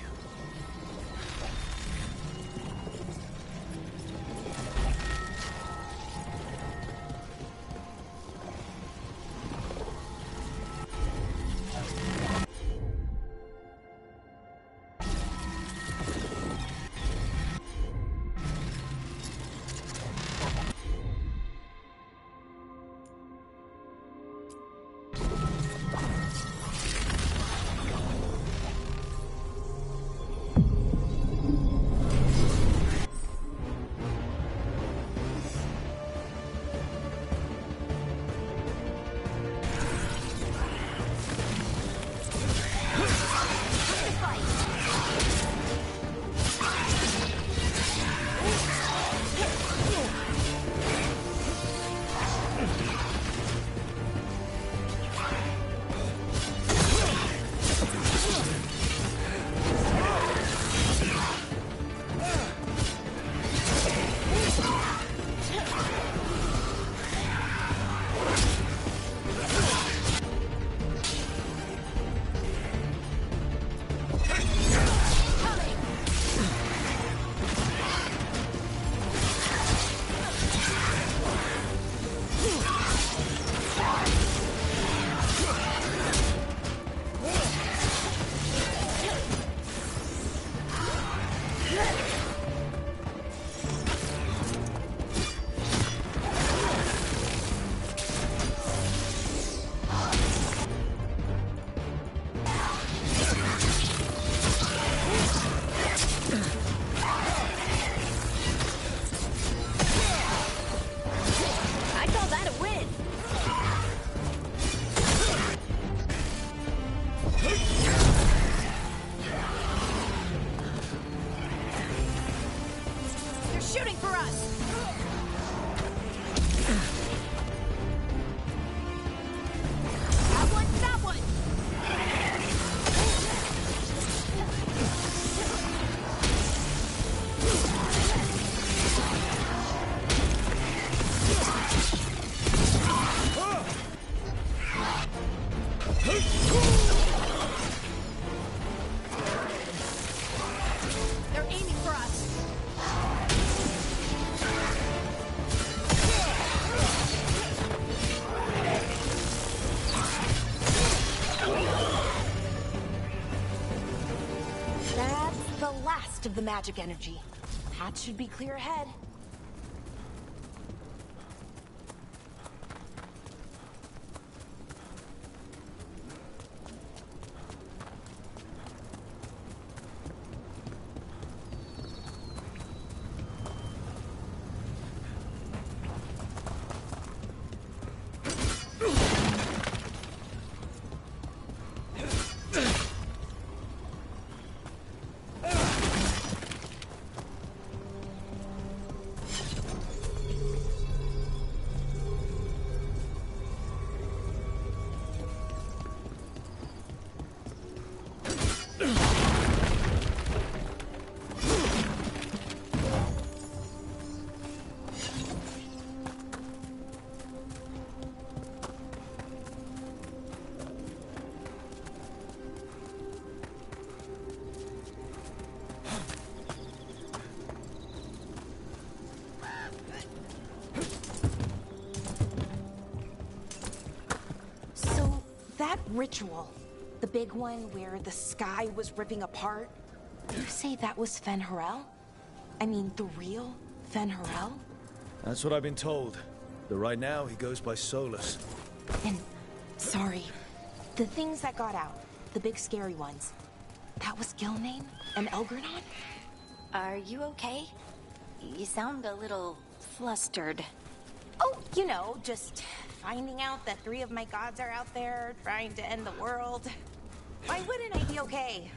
Of the magic energy. Path should be clear ahead. ritual. The big one where the sky was ripping apart. You say that was Fen'Harel? I mean, the real Fen'Harel? That's what I've been told. Though right now, he goes by Solus. And, sorry, the things that got out, the big scary ones, that was Gilnane and Elgernon? Are you okay? You sound a little flustered. Oh, you know, just finding out that 3 of my gods are out there trying to end the world. Why wouldn't I be okay?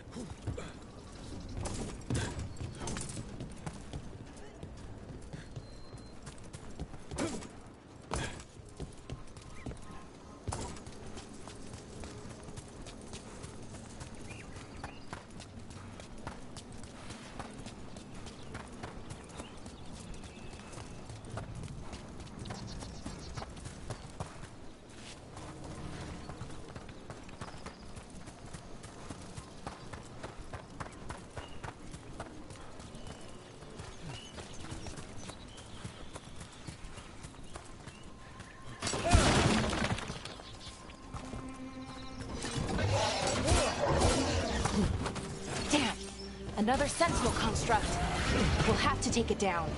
Another sentinel construct. We'll have to take it down.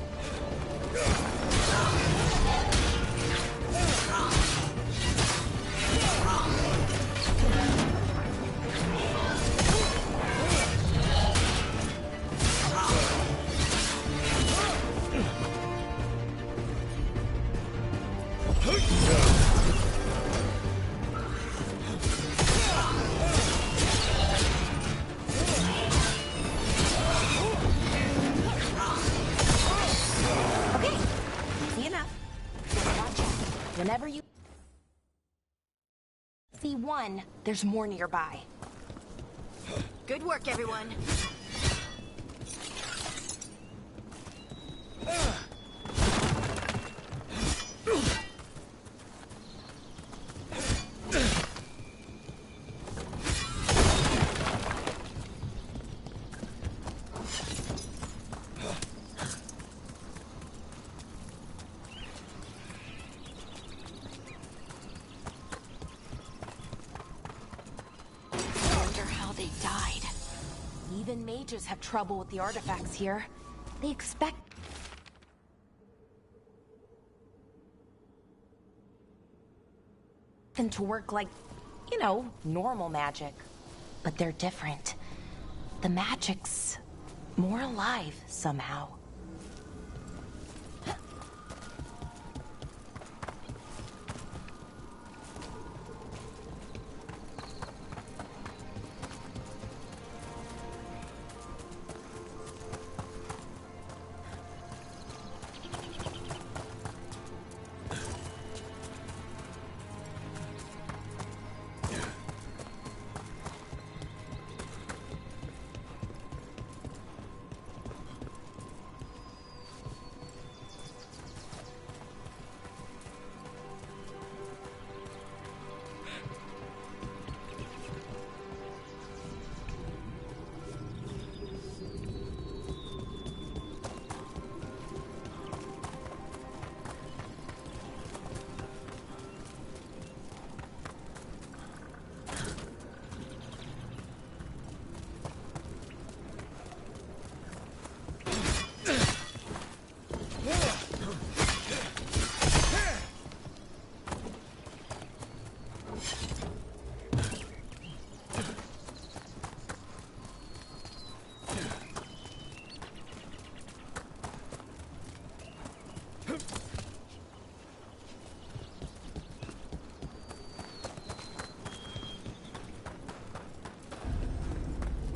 Whenever you see one, there's more nearby. Good work, everyone. Even mages have trouble with the artifacts here. They expect them to work like, you know, normal magic. But they're different. The magic's more alive somehow.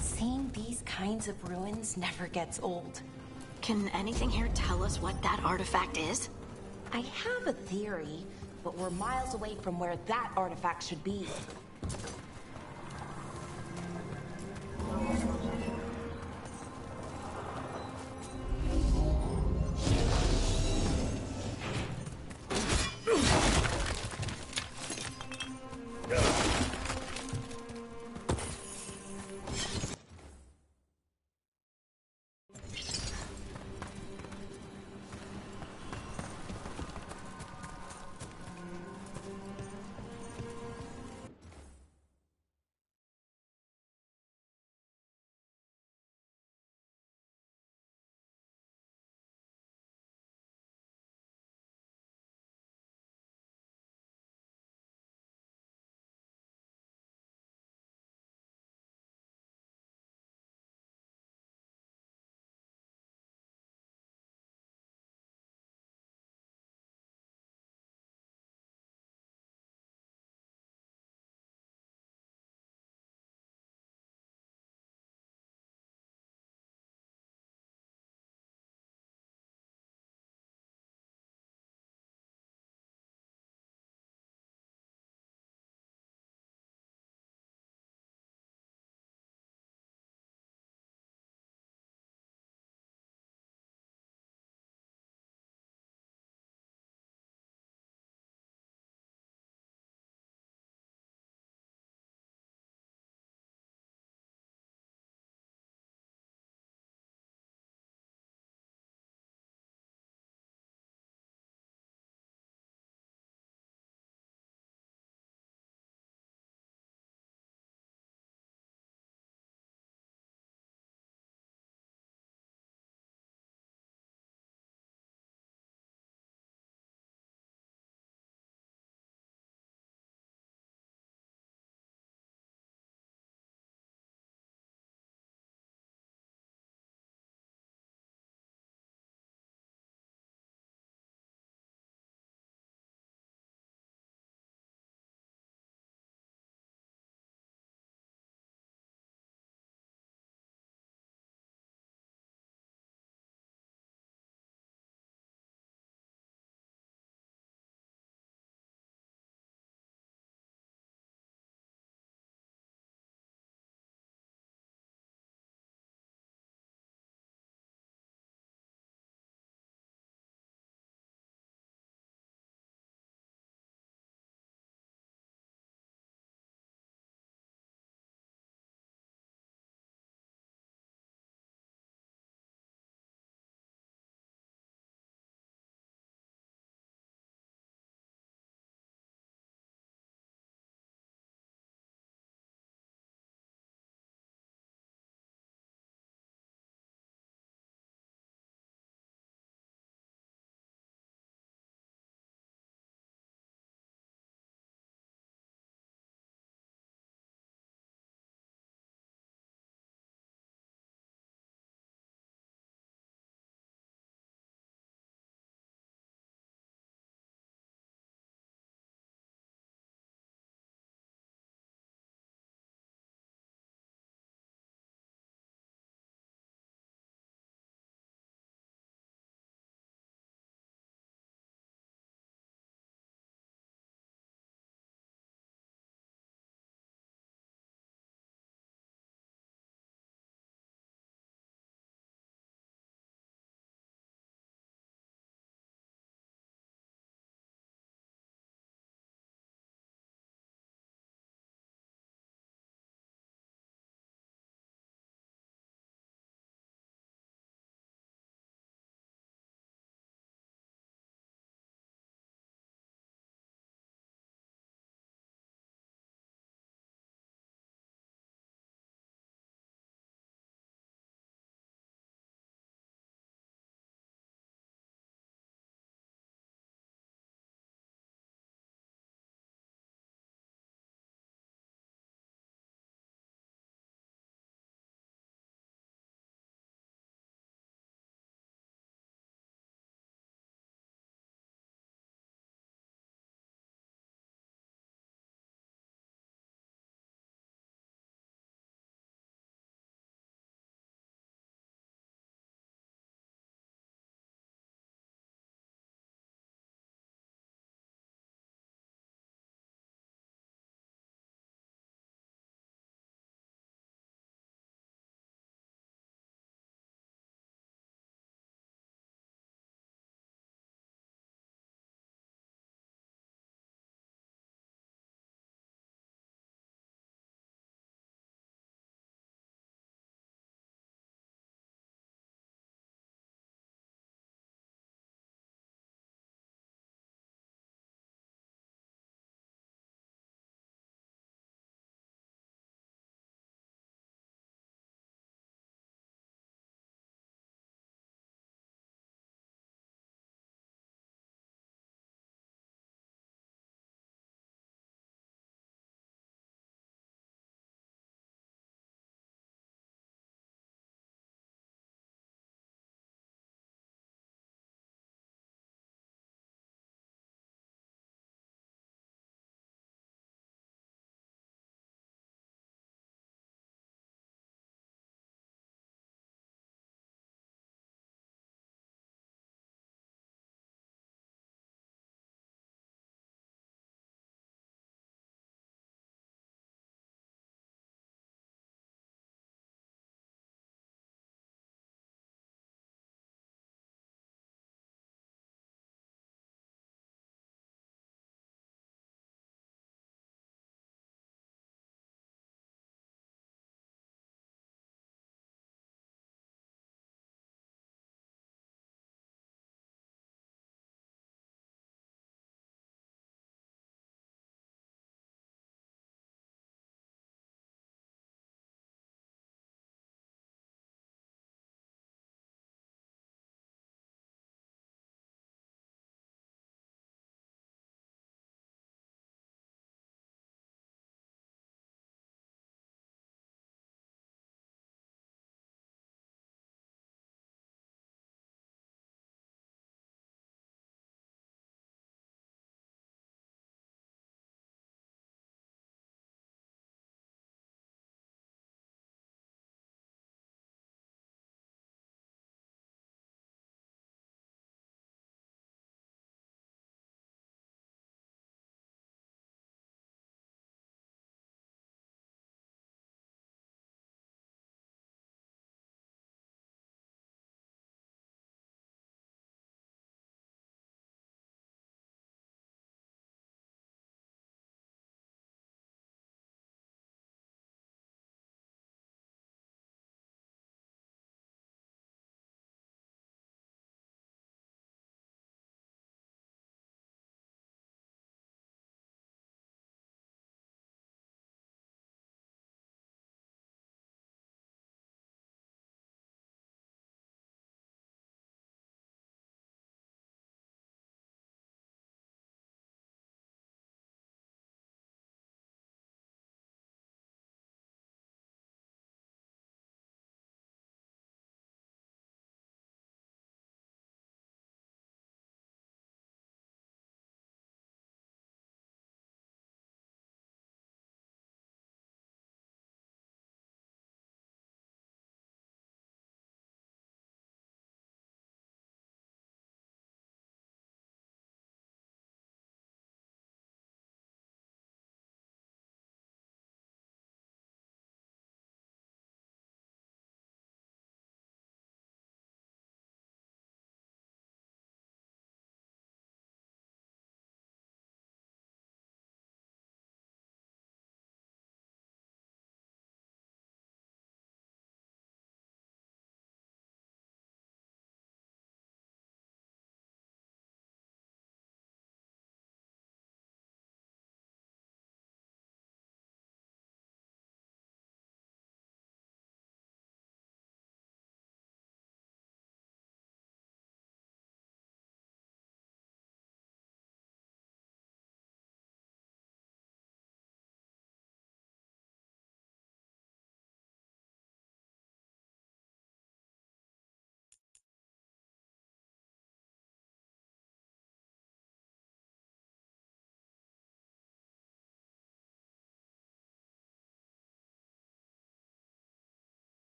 Seeing these kinds of ruins never gets old. Can anything here tell us what that artifact is? I have a theory, but we're miles away from where that artifact should be.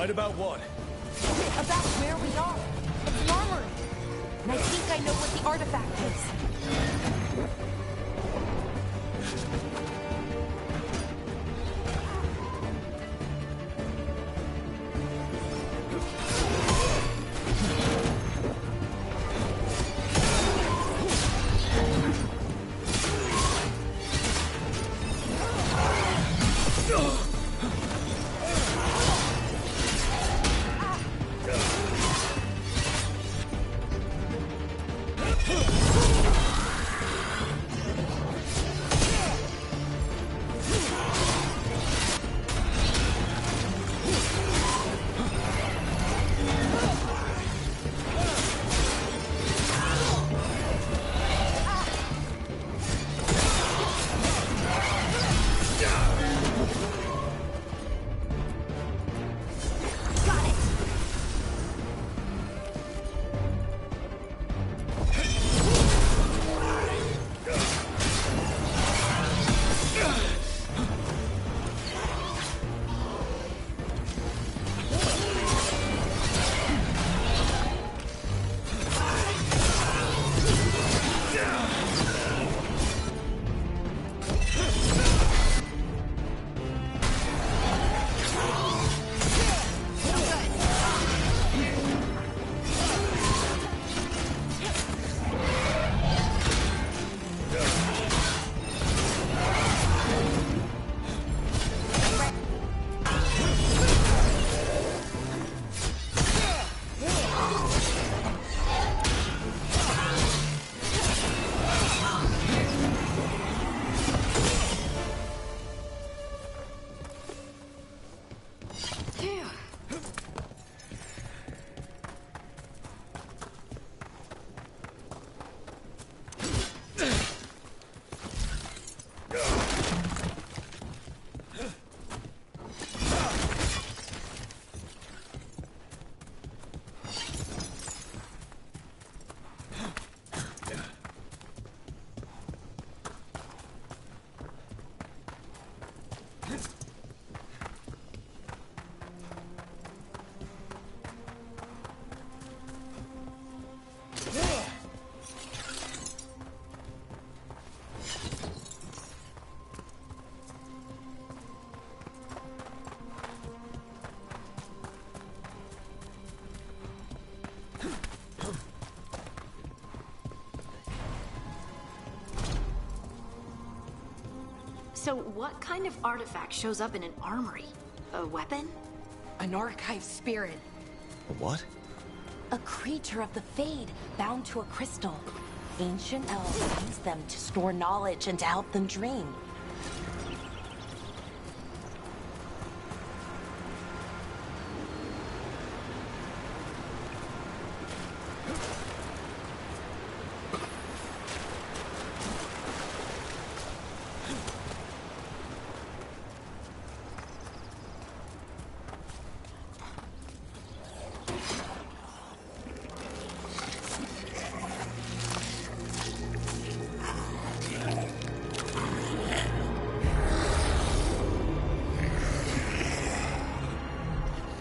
Right about what? About where we are. It's an armory. And I think I know what the artifact is. So what kind of artifact shows up in an armory? A weapon? An archive spirit. What? A creature of the Fade, bound to a crystal. Ancient elves use them to store knowledge and to help them dream.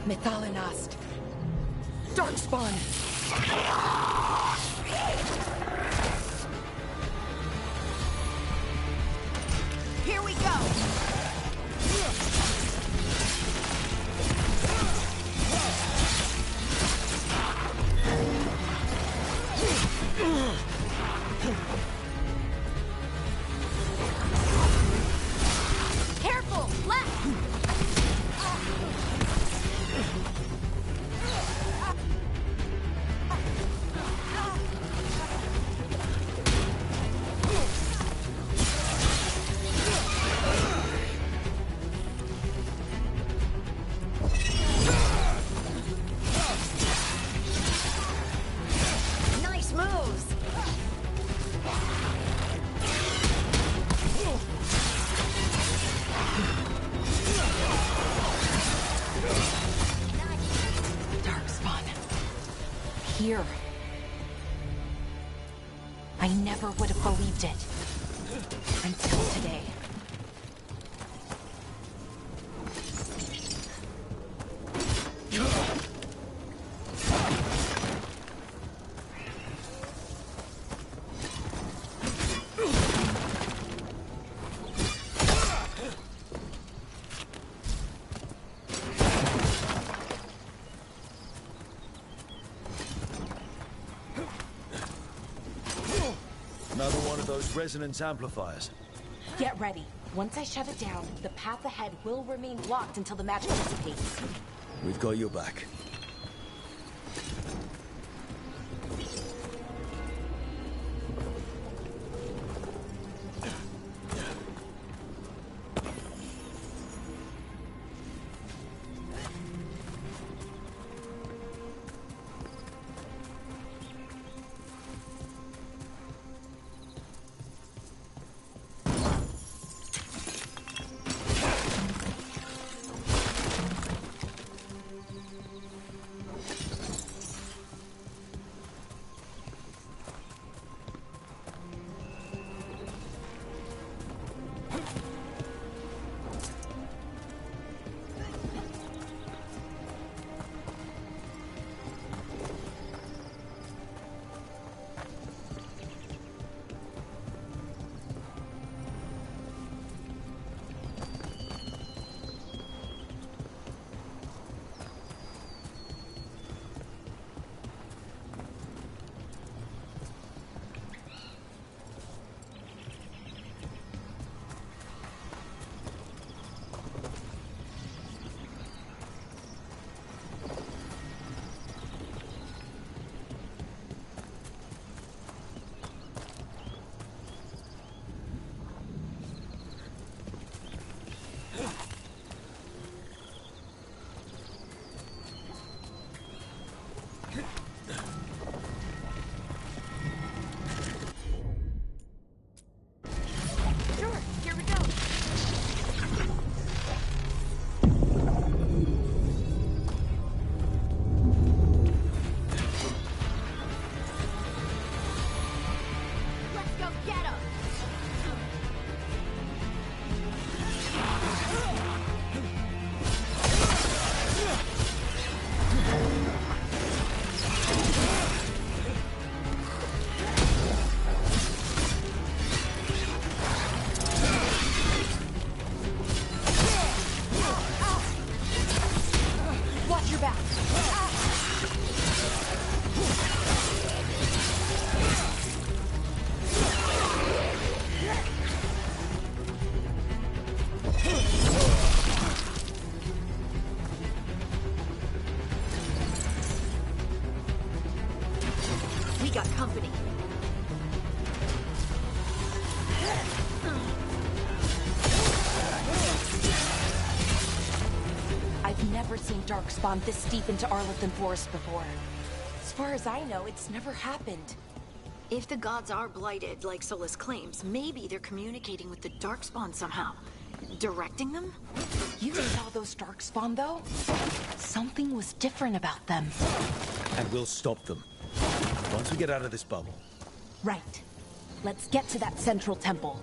Methalinast. Darkspawn. Here we go! Careful! Left! Nice moves! Darkspawn. Here. I never would have believed it. Until today. those resonance amplifiers. Get ready. Once I shut it down, the path ahead will remain blocked until the magic dissipates. We've got your back. Darkspawn this deep into Arlington Forest before. As far as I know, it's never happened. If the gods are blighted, like Solus claims, maybe they're communicating with the Darkspawn somehow. Directing them? You saw those Darkspawn, though? Something was different about them. And we'll stop them. Once we get out of this bubble. Right. Let's get to that central temple.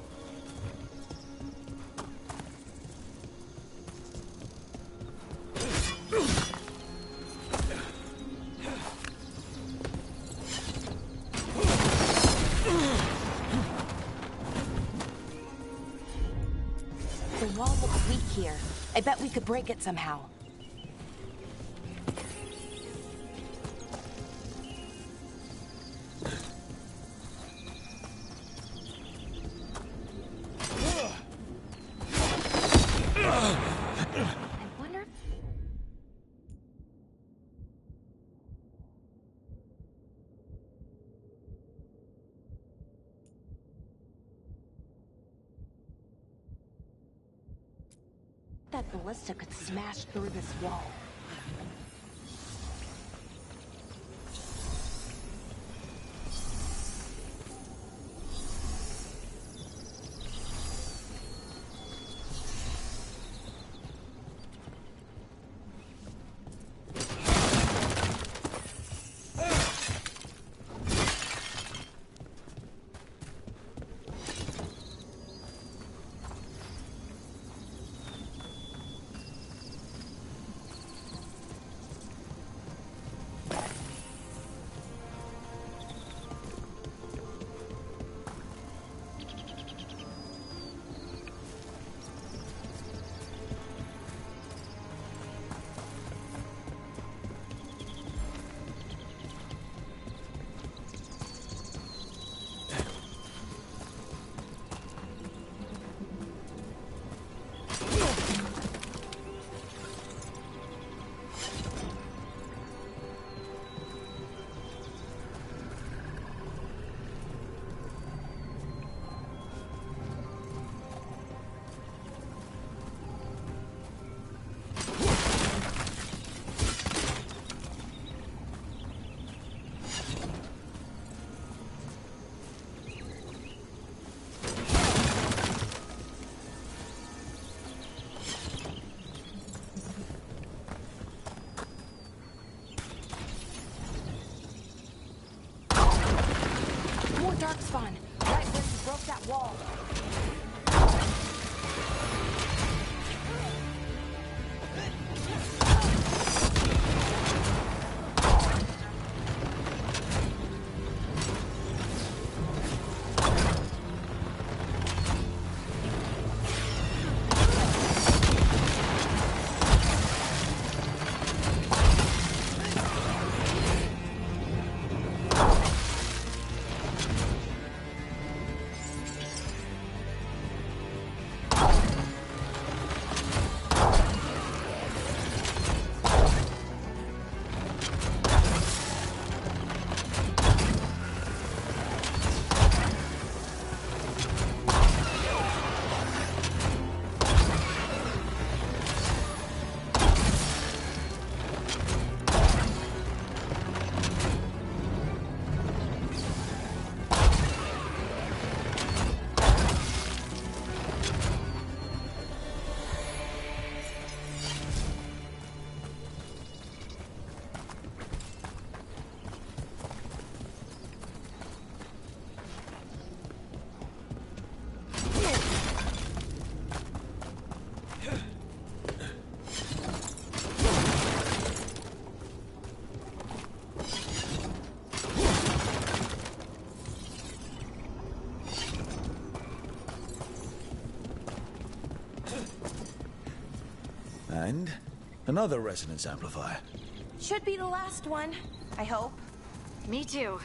The wall looks weak here. I bet we could break it somehow. That ballista could smash through this wall. darkspawn, right where you broke that wall. And another resonance amplifier. Should be the last one, I hope. Me too.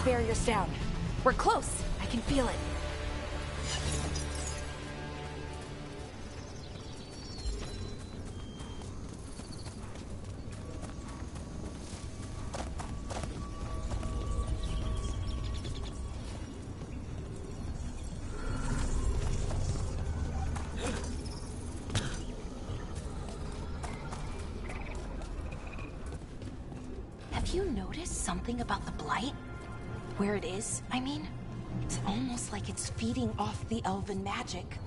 Barrier's down. We're close. I can feel it. Have you noticed something about the Blight? Where it is, I mean? It's almost like it's feeding off the elven magic.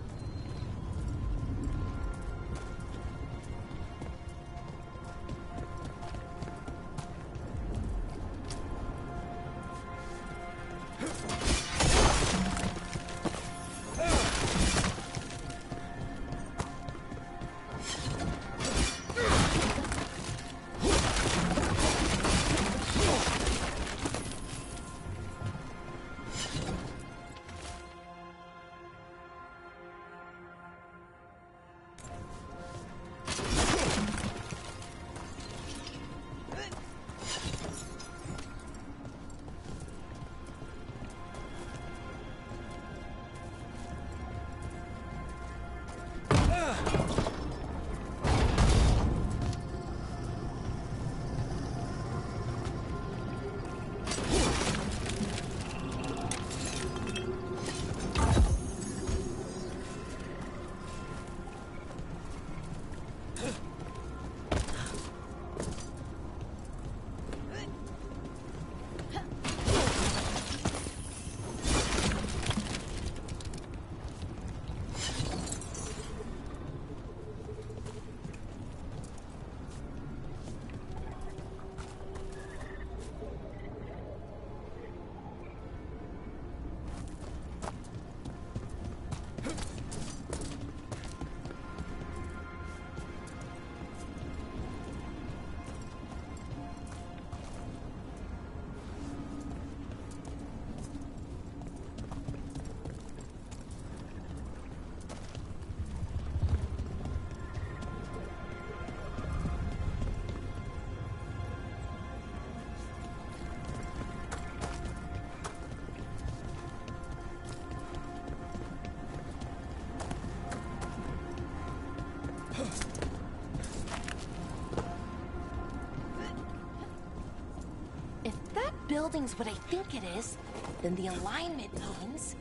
building's what I think it is, then the alignment means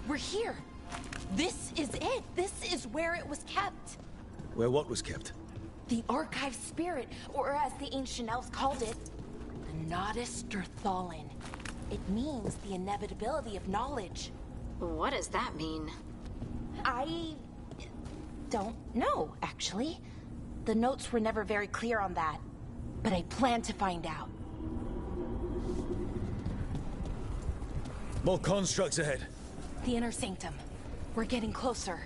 we're here. This is it. This is where it was kept. Where what was kept? The archive spirit, or as the ancient elves called it, the Nodus Thalin. It means the inevitability of knowledge. What does that mean? I don't know, actually. The notes were never very clear on that, but I plan to find out. More constructs ahead. The inner sanctum. We're getting closer.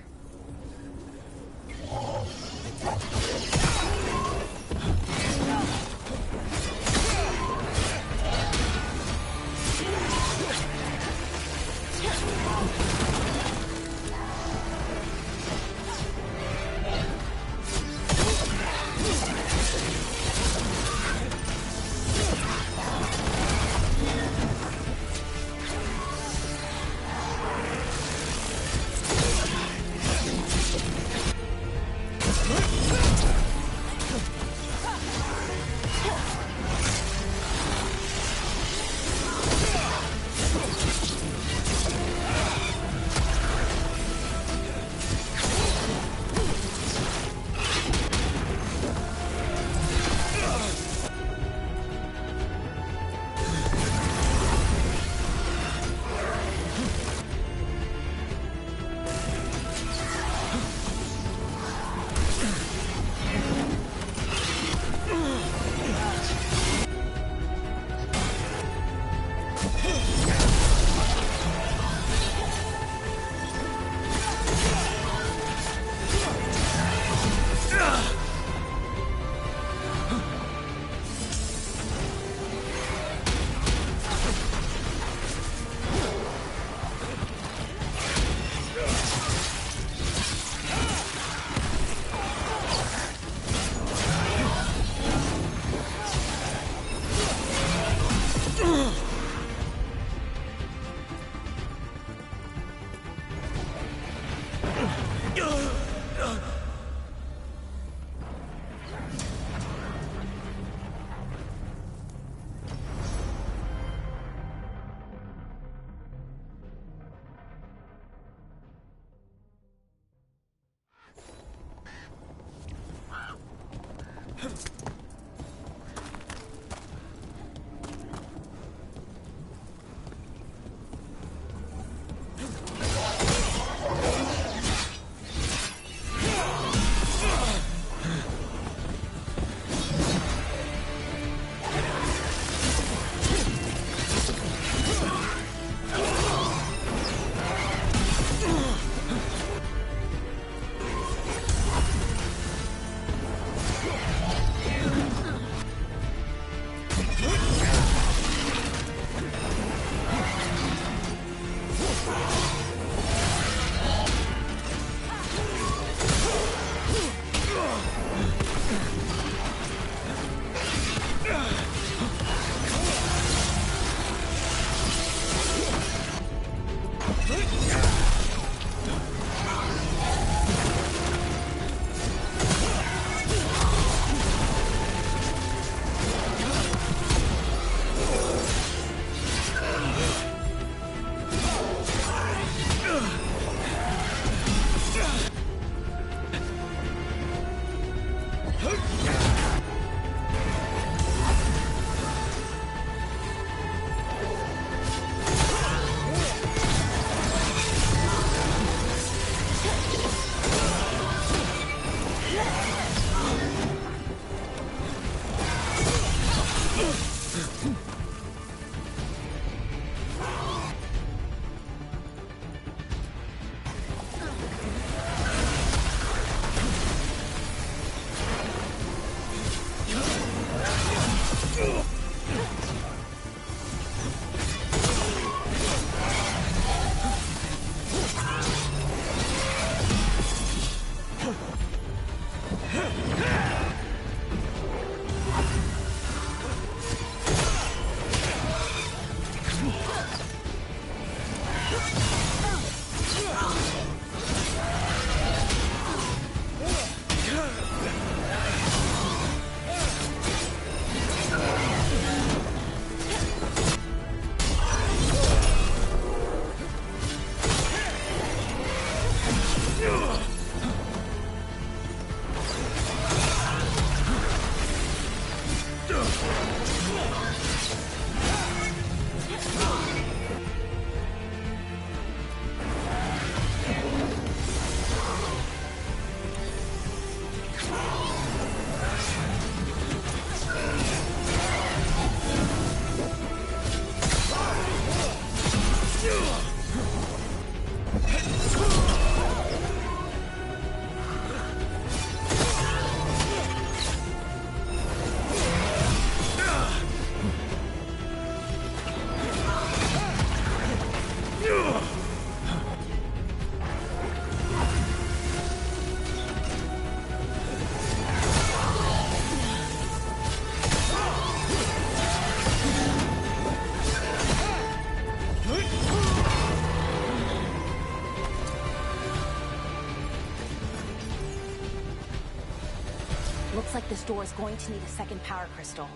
Looks like this door is going to need a second power crystal.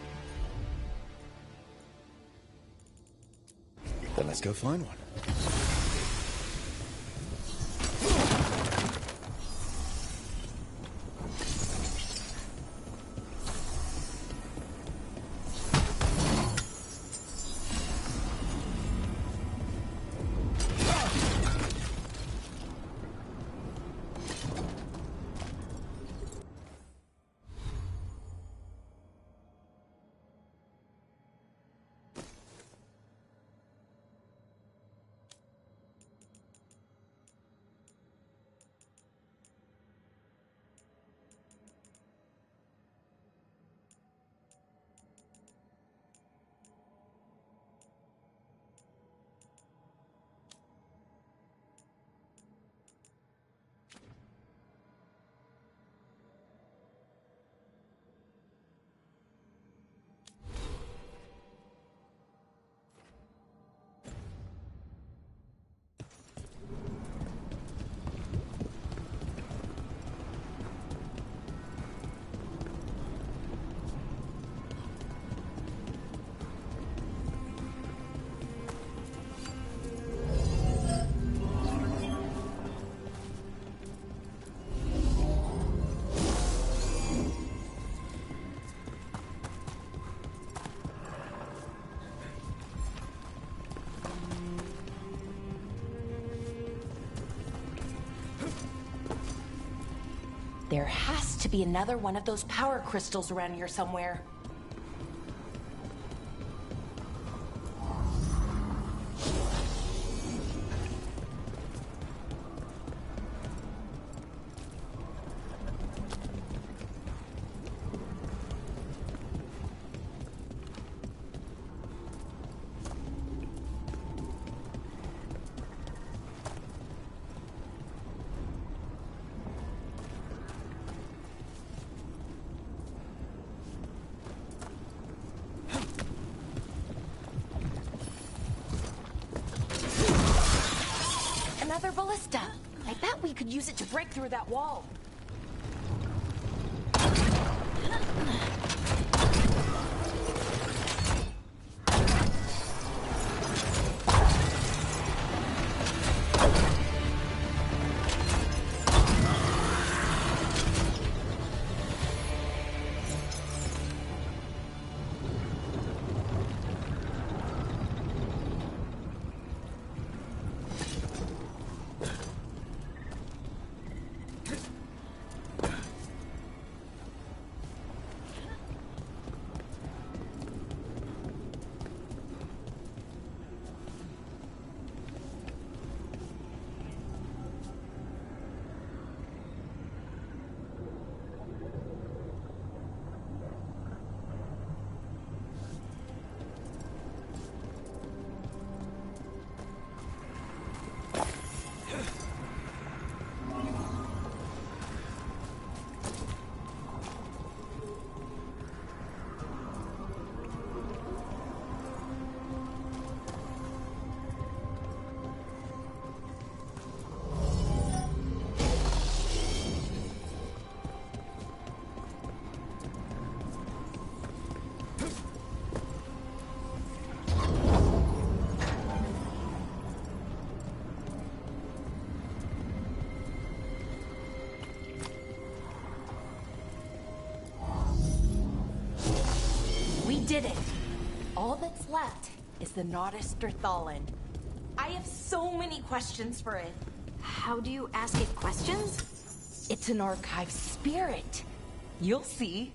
Then let's go find one. There has to be another one of those power crystals around here somewhere. Another ballista. I bet we could use it to break through that wall. Did it. All that's left is the Nodus Derthalin. I have so many questions for it. How do you ask it questions? It's an archive spirit. You'll see.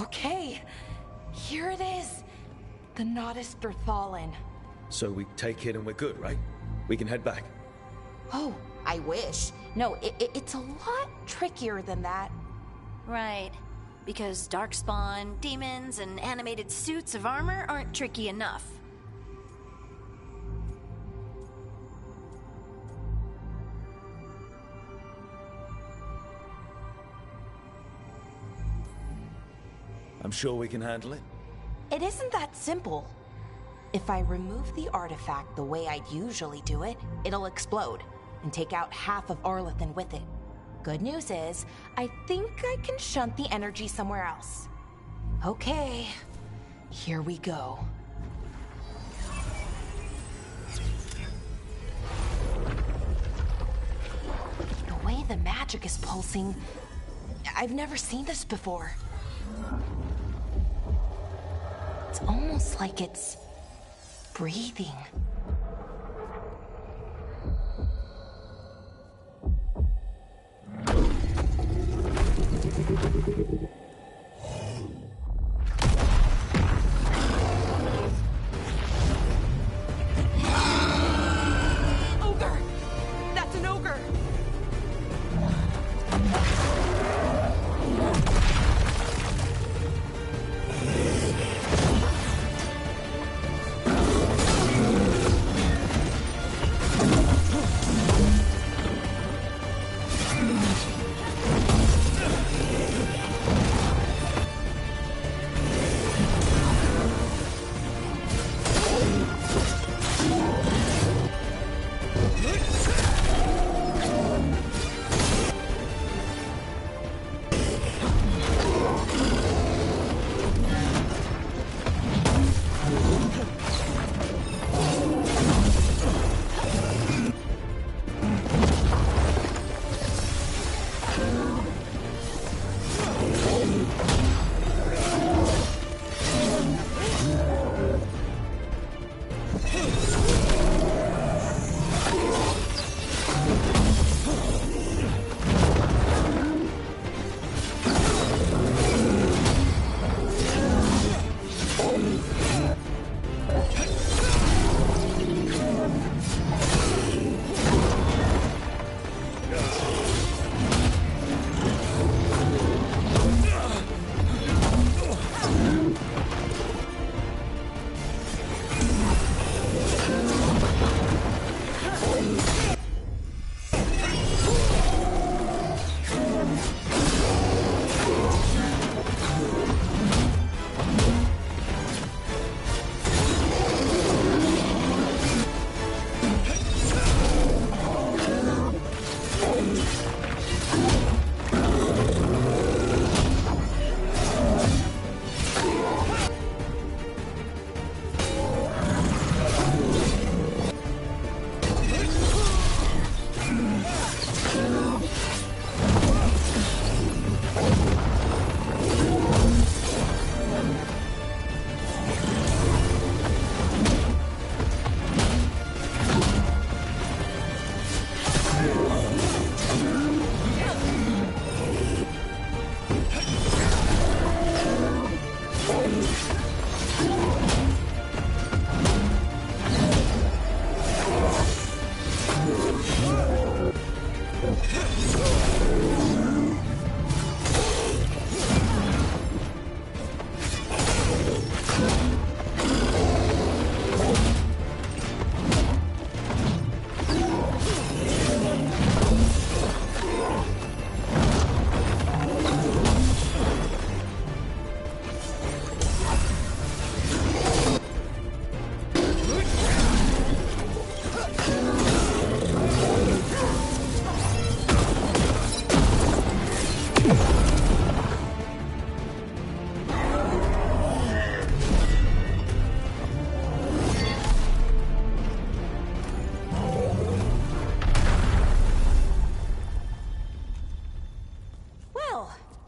Okay, here it is. The Nodus Thorthalin. So we take it and we're good, right? We can head back. Oh, I wish. No, it's a lot trickier than that. Right. Because darkspawn, demons, and animated suits of armor aren't tricky enough. I'm sure we can handle it. It isn't that simple. If I remove the artifact the way I'd usually do it, it'll explode and take out half of Arlathan with it. Good news is, I think I can shunt the energy somewhere else. Okay, here we go. The way the magic is pulsing, I've never seen this before. It's almost like it's breathing. Ogre! That's an ogre!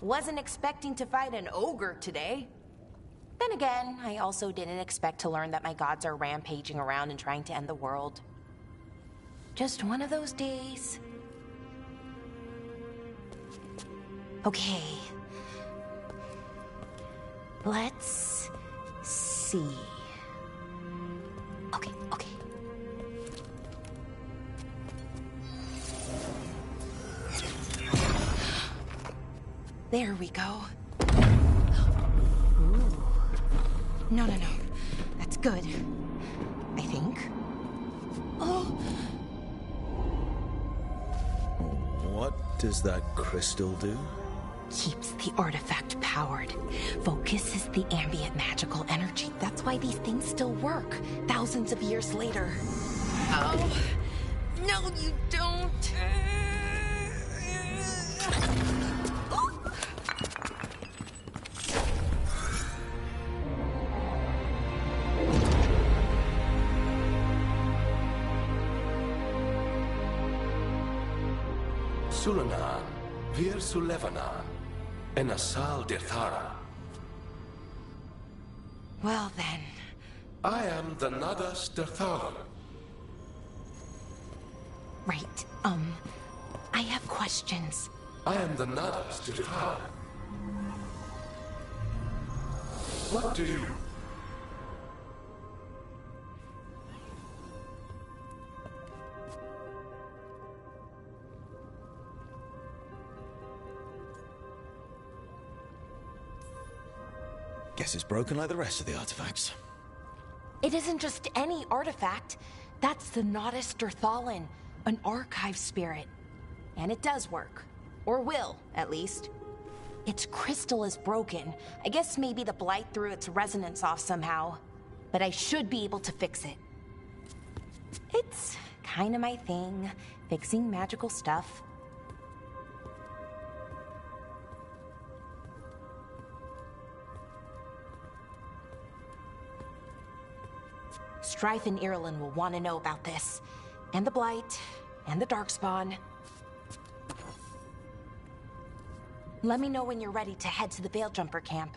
Wasn't expecting to fight an ogre today. Then again, I also didn't expect to learn that my gods are rampaging around and trying to end the world. Just one of those days. Okay. Let's see. Okay. There we go. Ooh. No. That's good. I think. Oh! What does that crystal do? Keeps the artifact powered. Focuses the ambient magical energy. That's why these things still work, thousands of years later. Oh! No, you don't! Sulanan, Vir Sulevanan, and Asal Dirthara. Well then. I am the Nadas Dirthalan. Right, I have questions. I am the Nadas Dirthalan. What do you... Guess it's broken like the rest of the artifacts. It isn't just any artifact. That's the Nadas Dirthalan, an archive spirit. And it does work. Or will, at least. Its crystal is broken. I guess maybe the blight threw its resonance off somehow. But I should be able to fix it. It's kinda my thing, fixing magical stuff. Strife and Irulan will want to know about this. And the Blight, and the Darkspawn. Let me know when you're ready to head to the Veil-Jumper camp.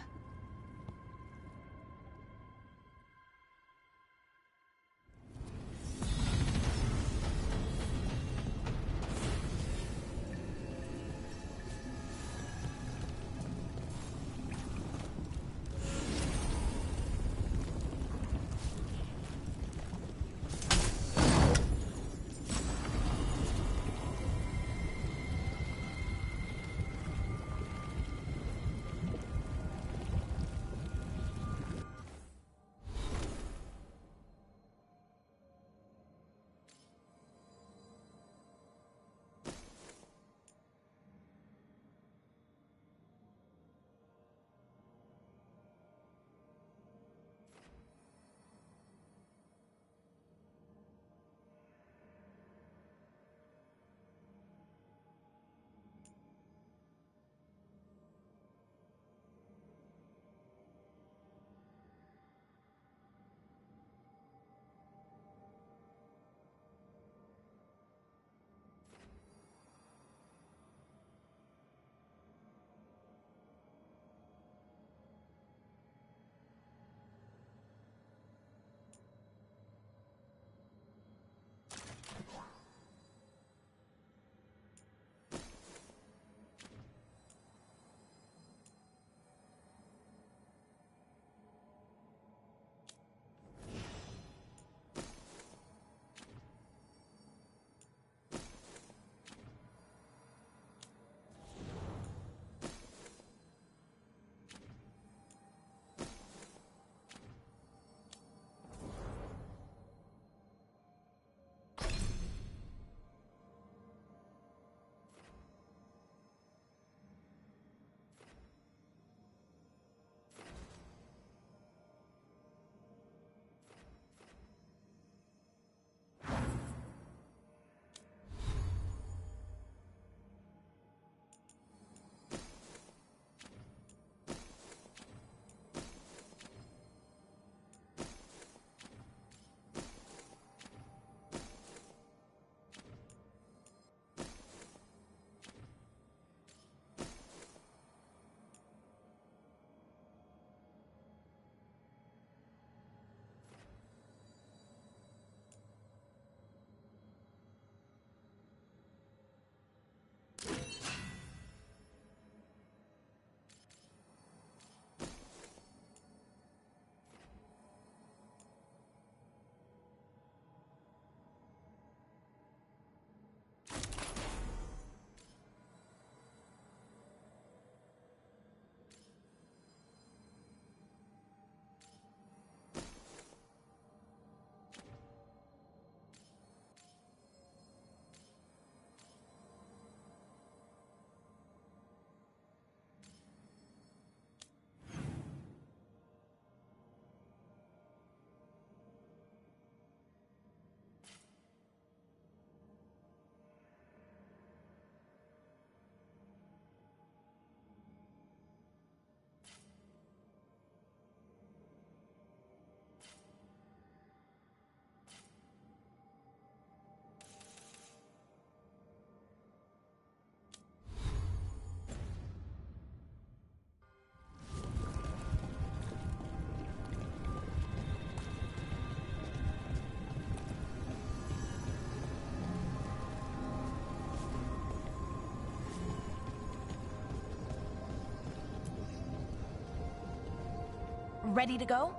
Ready to go?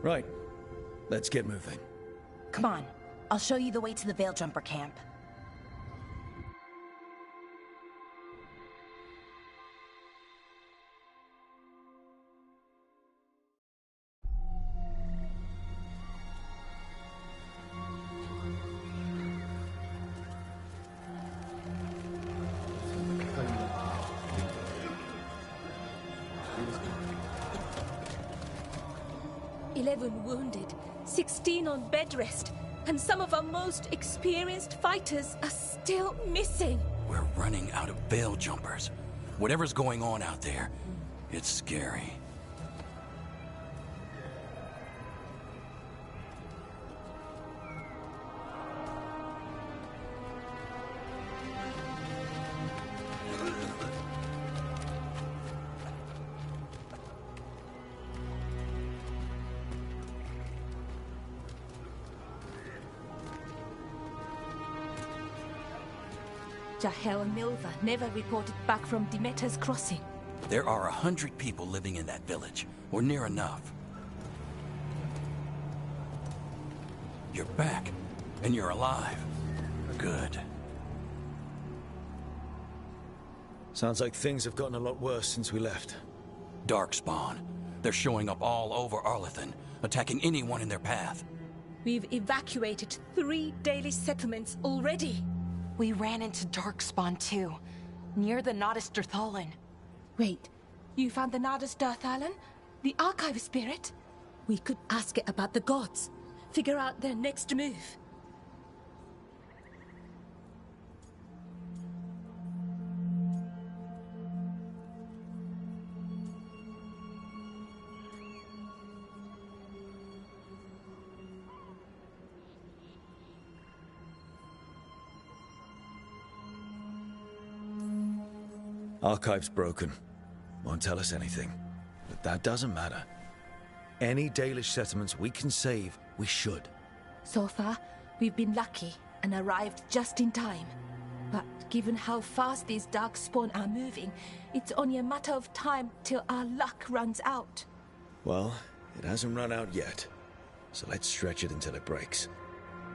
Right. Let's get moving. Come on. I'll show you the way to the Veil Jumper camp. Wounded, 16 on bed rest, and some of our most experienced fighters are still missing. We're running out of Veil Jumpers. Whatever's going on out there, it's scary. Jahel and Milva never reported back from Demeter's crossing. There are 100 people living in that village, or near enough. You're back, and you're alive. Good. Sounds like things have gotten a lot worse since we left. Darkspawn. They're showing up all over Arlethan, attacking anyone in their path. We've evacuated 3 Dalish settlements already. We ran into Darkspawn too, near the Nodus Dirthalan. Wait, you found the Nodus Dirthalan? The Archive Spirit? We could ask it about the gods. Figure out their next move. Archive's broken. Won't tell us anything. But that doesn't matter. Any Dalish settlements we can save, we should. So far, we've been lucky and arrived just in time. But given how fast these Darkspawn are moving, it's only a matter of time till our luck runs out. Well, it hasn't run out yet. So let's stretch it until it breaks.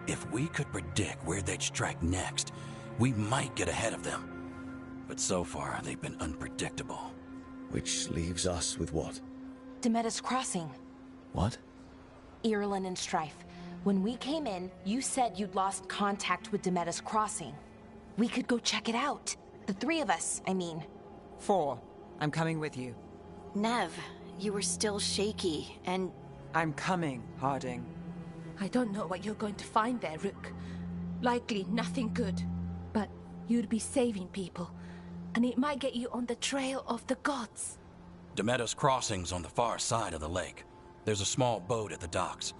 If we could predict where they'd strike next, we might get ahead of them. But so far, they've been unpredictable. Which leaves us with what? Demeter's Crossing. What? Irulan and Strife. When we came in, you said you'd lost contact with Demeter's Crossing. We could go check it out. The 3 of us, I mean. 4. I'm coming with you. Nev, you were still shaky, and... I'm coming, Harding. I don't know what you're going to find there, Rook. Likely nothing good. But you'd be saving people. And it might get you on the trail of the gods. Demeter's Crossing's on the far side of the lake. There's a small boat at the docks.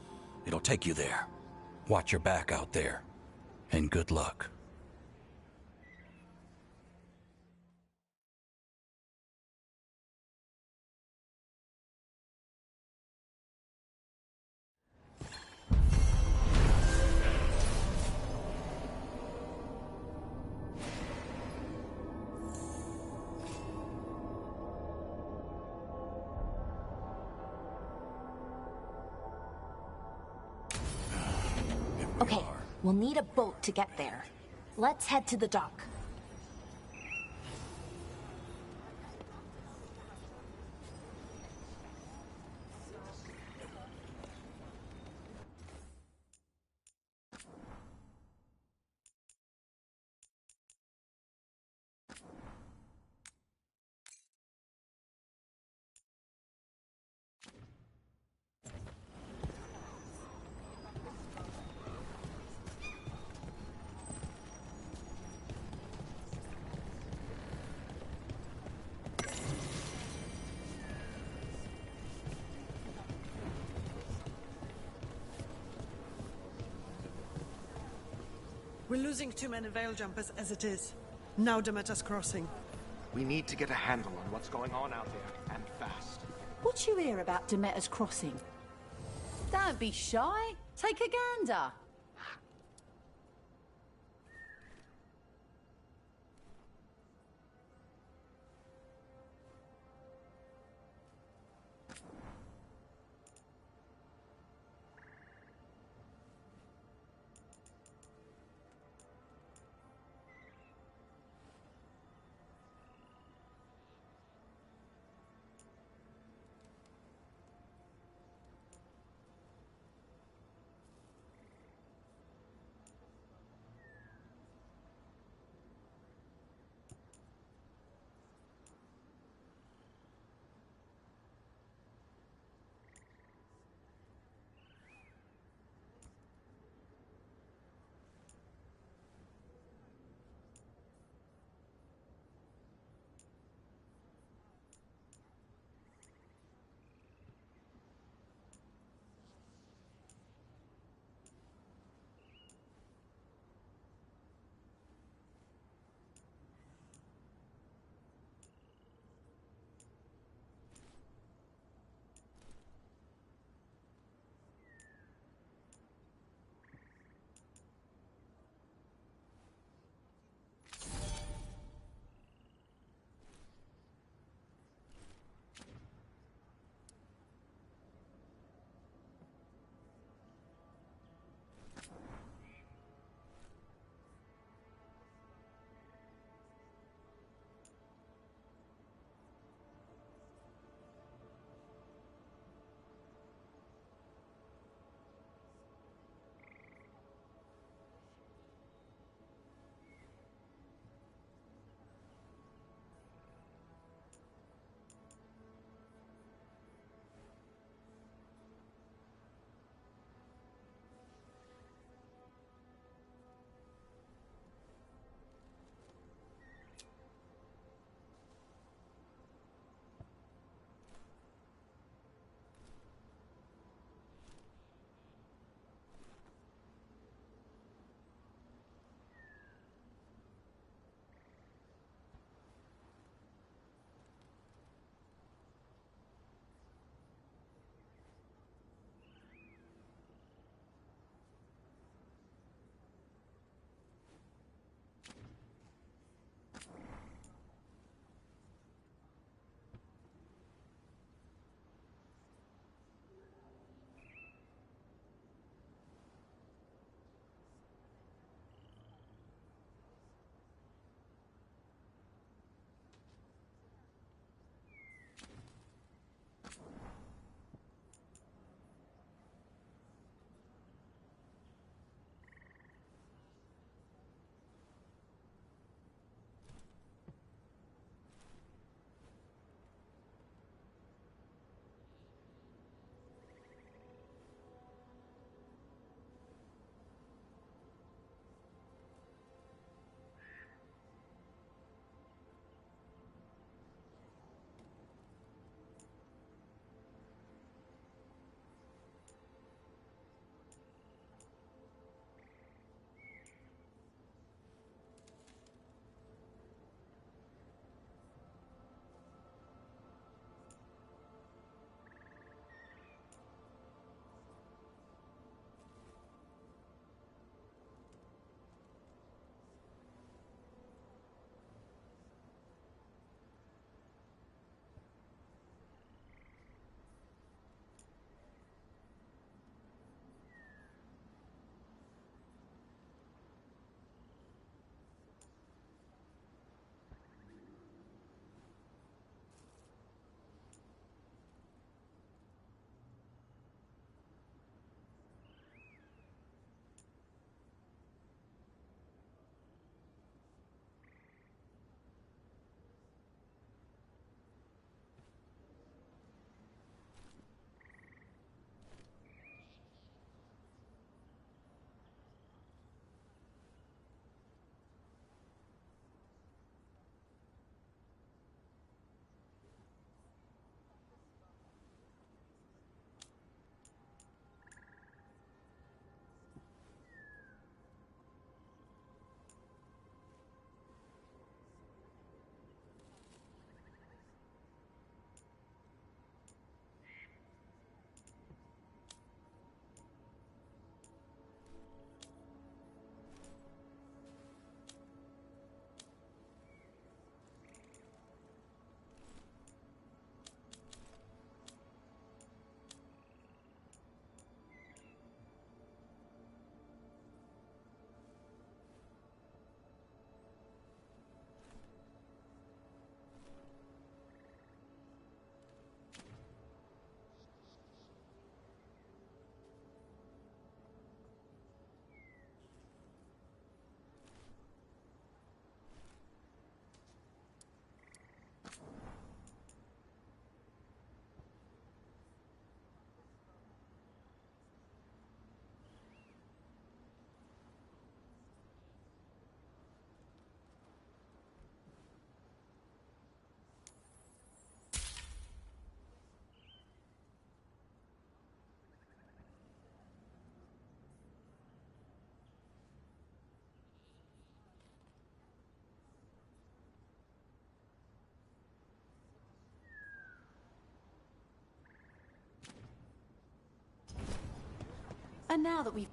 It'll take you there. Watch your back out there. And good luck. Okay, we'll need a boat to get there. Let's head to the dock. We're losing too many Veil Jumpers as it is. Now Demeter's Crossing. We need to get a handle on what's going on out there, and fast. What you hear about Demeter's Crossing? Don't be shy. Take a gander. And now that we've...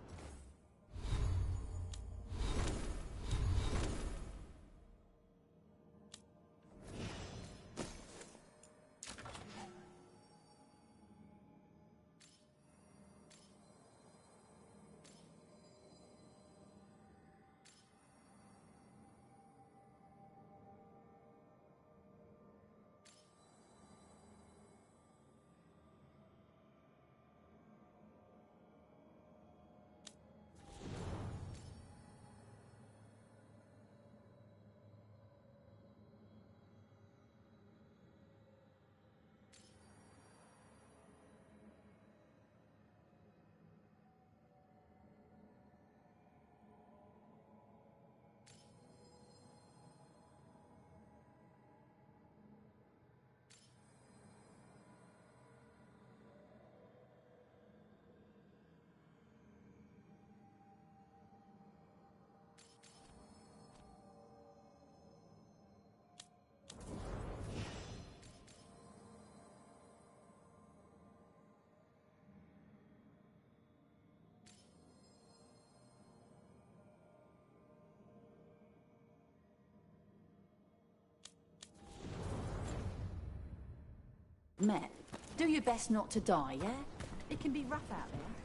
Met, do your best not to die, yeah? It can be rough out there.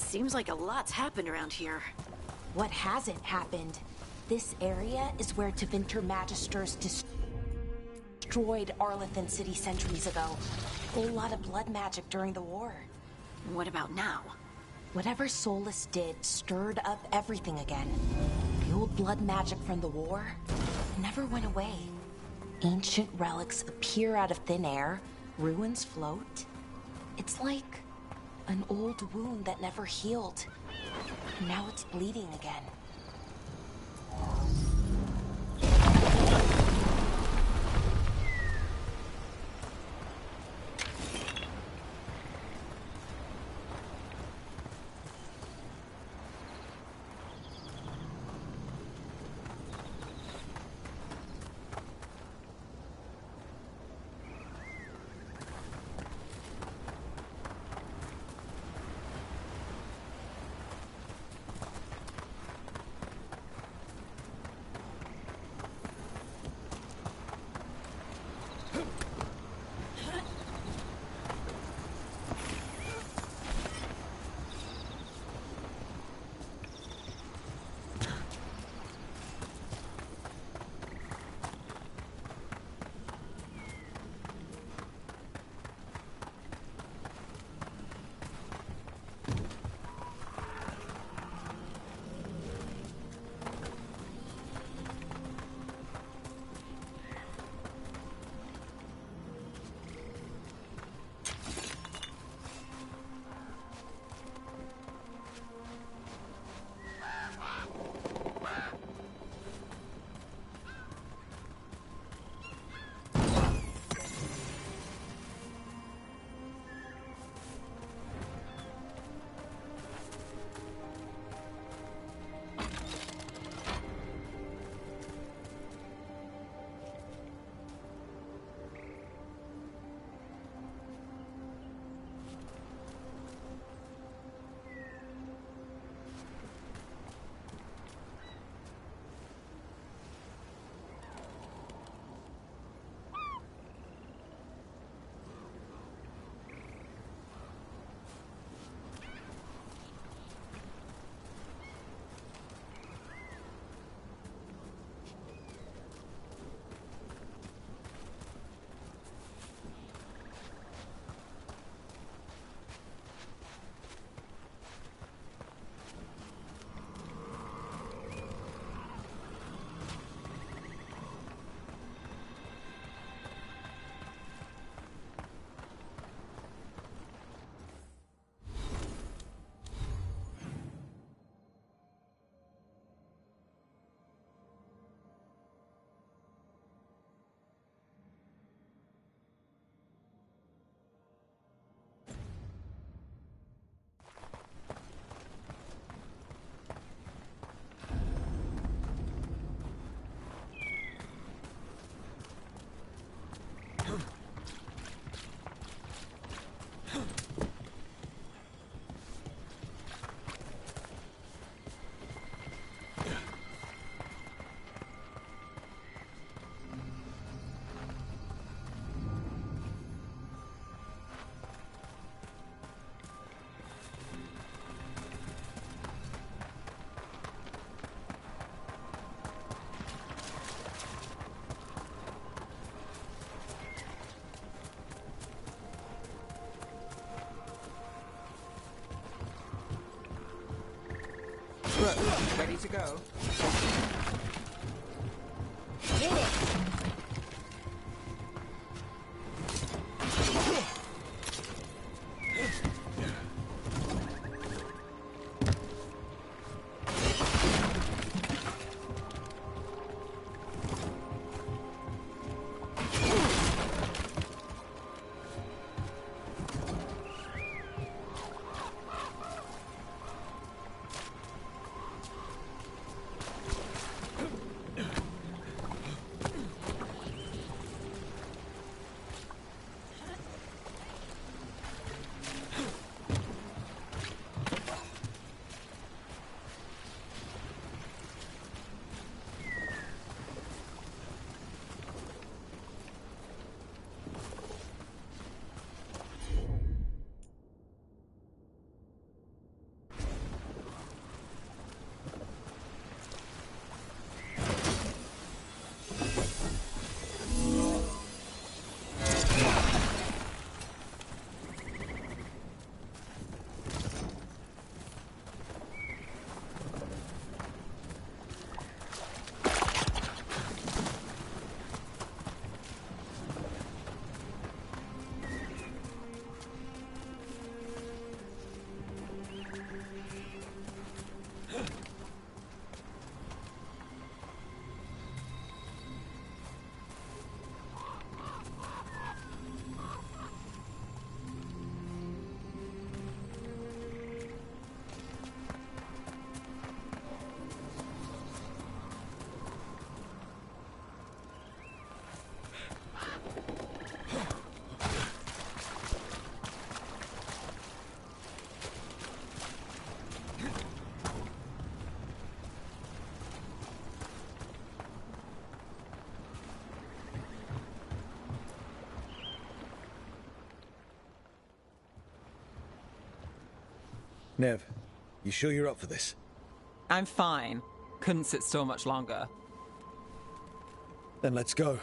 Seems like a lot's happened around here. What hasn't happened? This area is where Tevinter Magisters destroyed Arlethan City centuries ago. Whole lot of blood magic during the war. What about now? Whatever Solus did stirred up everything again. The old blood magic from the war never went away. Ancient relics appear out of thin air, ruins float. It's like an old wound that never healed. Now it's bleeding again. Ready to go. Hit it! Nev, you sure you're up for this? I'm fine. Couldn't sit still much longer. Then let's go.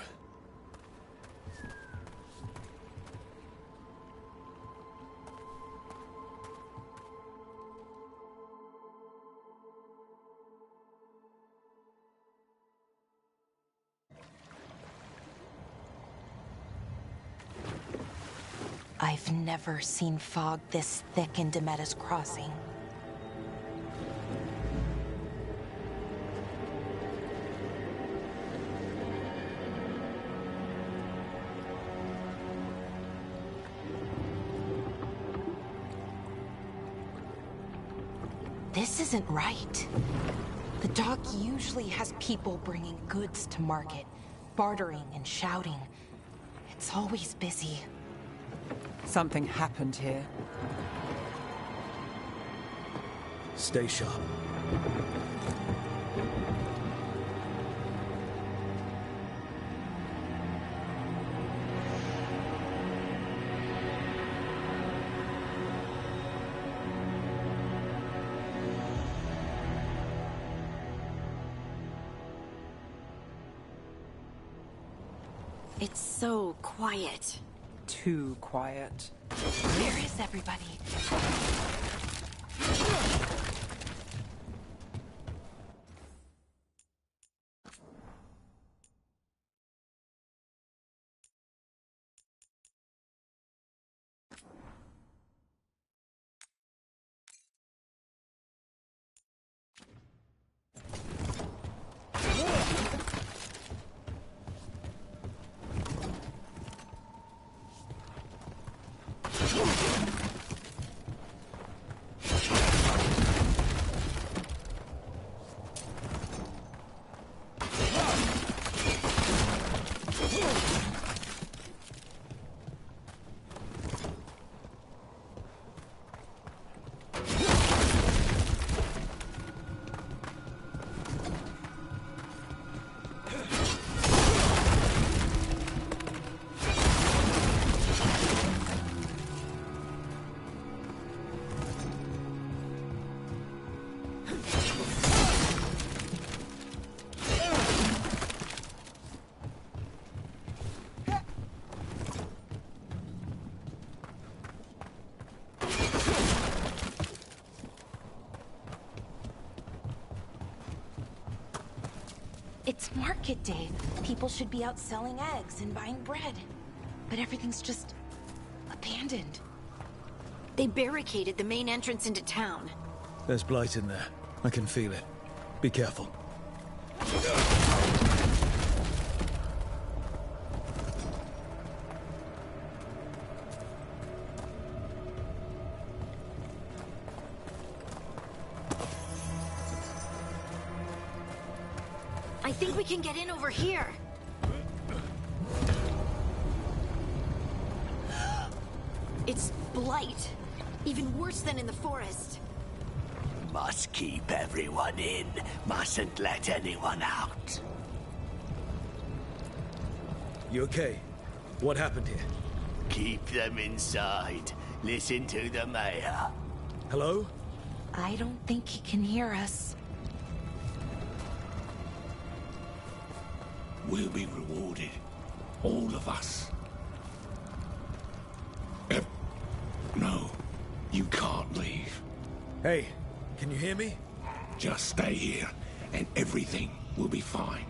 I've never seen fog this thick in Demetta's Crossing. This isn't right. The dock usually has people bringing goods to market, bartering and shouting. It's always busy. Something happened here. Stay sharp. It's so quiet. Too quiet. Where is everybody? It's market day. People should be out selling eggs and buying bread. But everything's just abandoned. They barricaded the main entrance into town. There's blight in there. I can feel it. Be careful. I think we can get in over here. It's blight. Even worse than in the forest. Must keep everyone in. Mustn't let anyone out. You okay? What happened here? Keep them inside. Listen to the mayor. Hello? I don't think he can hear us. We'll be rewarded. All of us. No, you can't leave. Hey, can you hear me? Just stay here, and everything will be fine.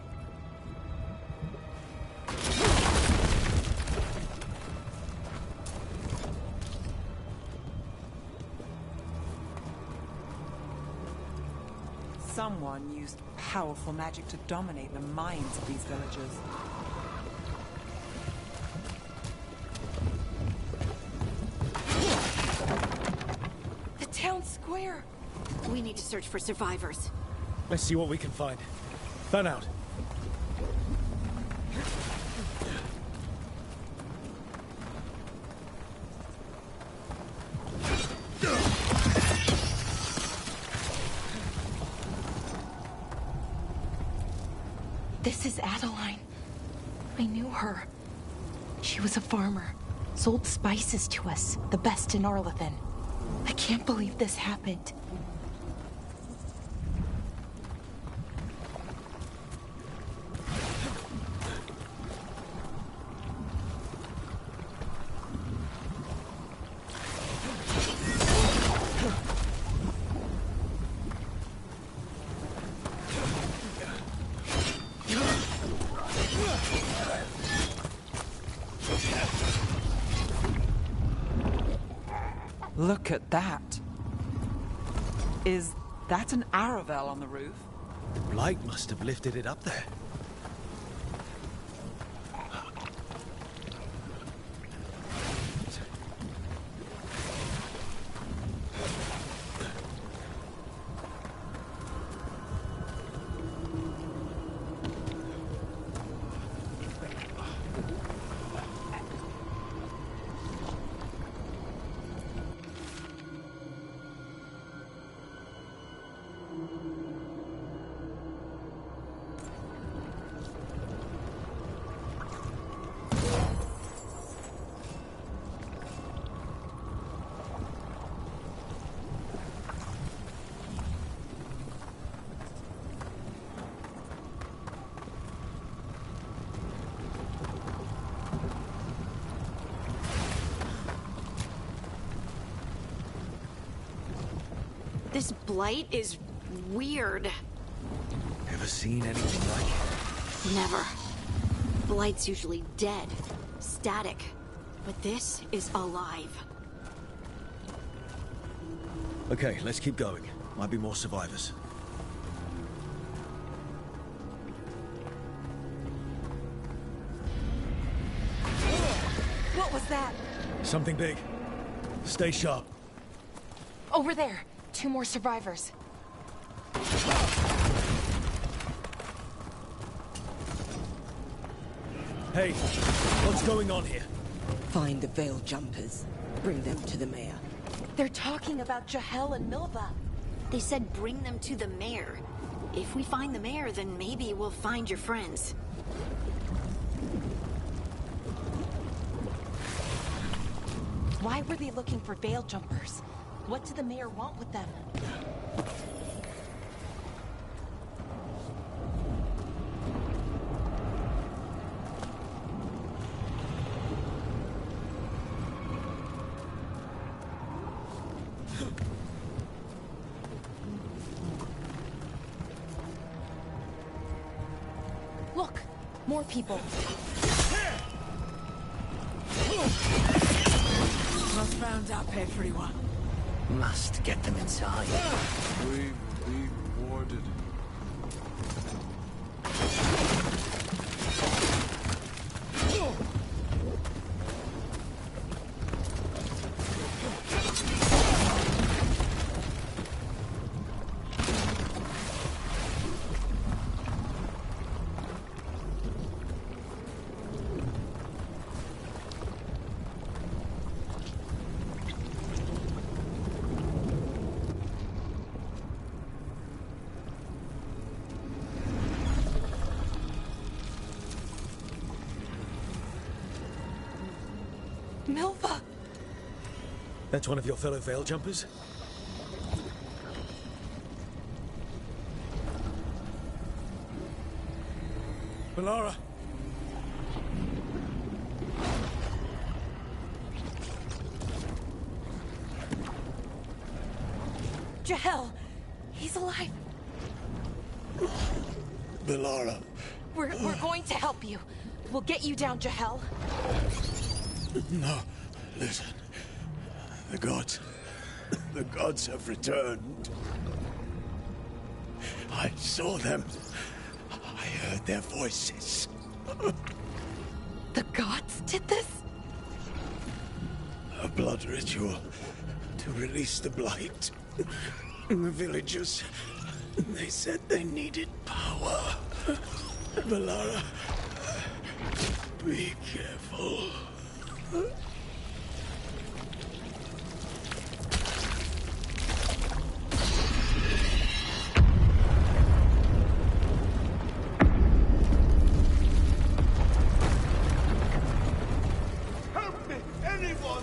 Someone used powerful magic to dominate the minds of these villagers. The town square! We need to search for survivors. Let's see what we can find. Fan out. This is Adeline. I knew her. She was a farmer. Sold spices to us, the best in Arlethan. I can't believe this happened. Look at that. Is that an Aravel on the roof? The blight must have lifted it up there. This blight is weird. Ever seen anything like it? Never. Blight's usually dead, static. But this is alive. Okay, let's keep going. Might be more survivors. What was that? Something big. Stay sharp. Over there. 2 more survivors. Hey, what's going on here? Find the Veil Jumpers. Bring them to the mayor. They're talking about Jahel and Milva. They said bring them to the mayor. If we find the mayor, then maybe we'll find your friends. Why were they looking for Veil Jumpers? What did the mayor want with them? More people. Must round up everyone. Must get them inside. We will be rewarded. Milva! That's one of your fellow Veil Jumpers? Valara! Jahel! He's alive! Valara. We're going to help you. We'll get you down, Jahel. No, listen. The gods have returned. I saw them. I heard their voices. The gods did this? A blood ritual to release the blight. The villagers, they said they needed power. Valara, be careful. Help me, anyone!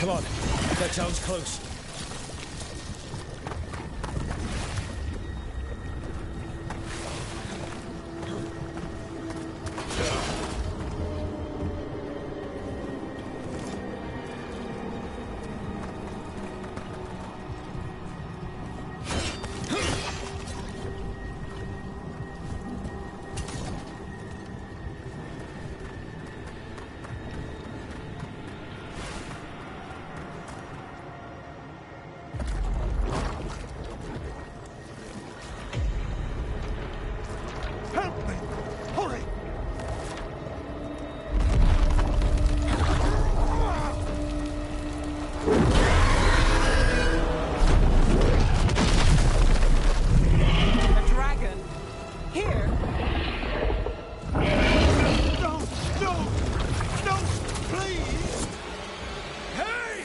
Come on, that town's close. Help me! Hurry! A dragon? Here? No! No! No! Please! Hey!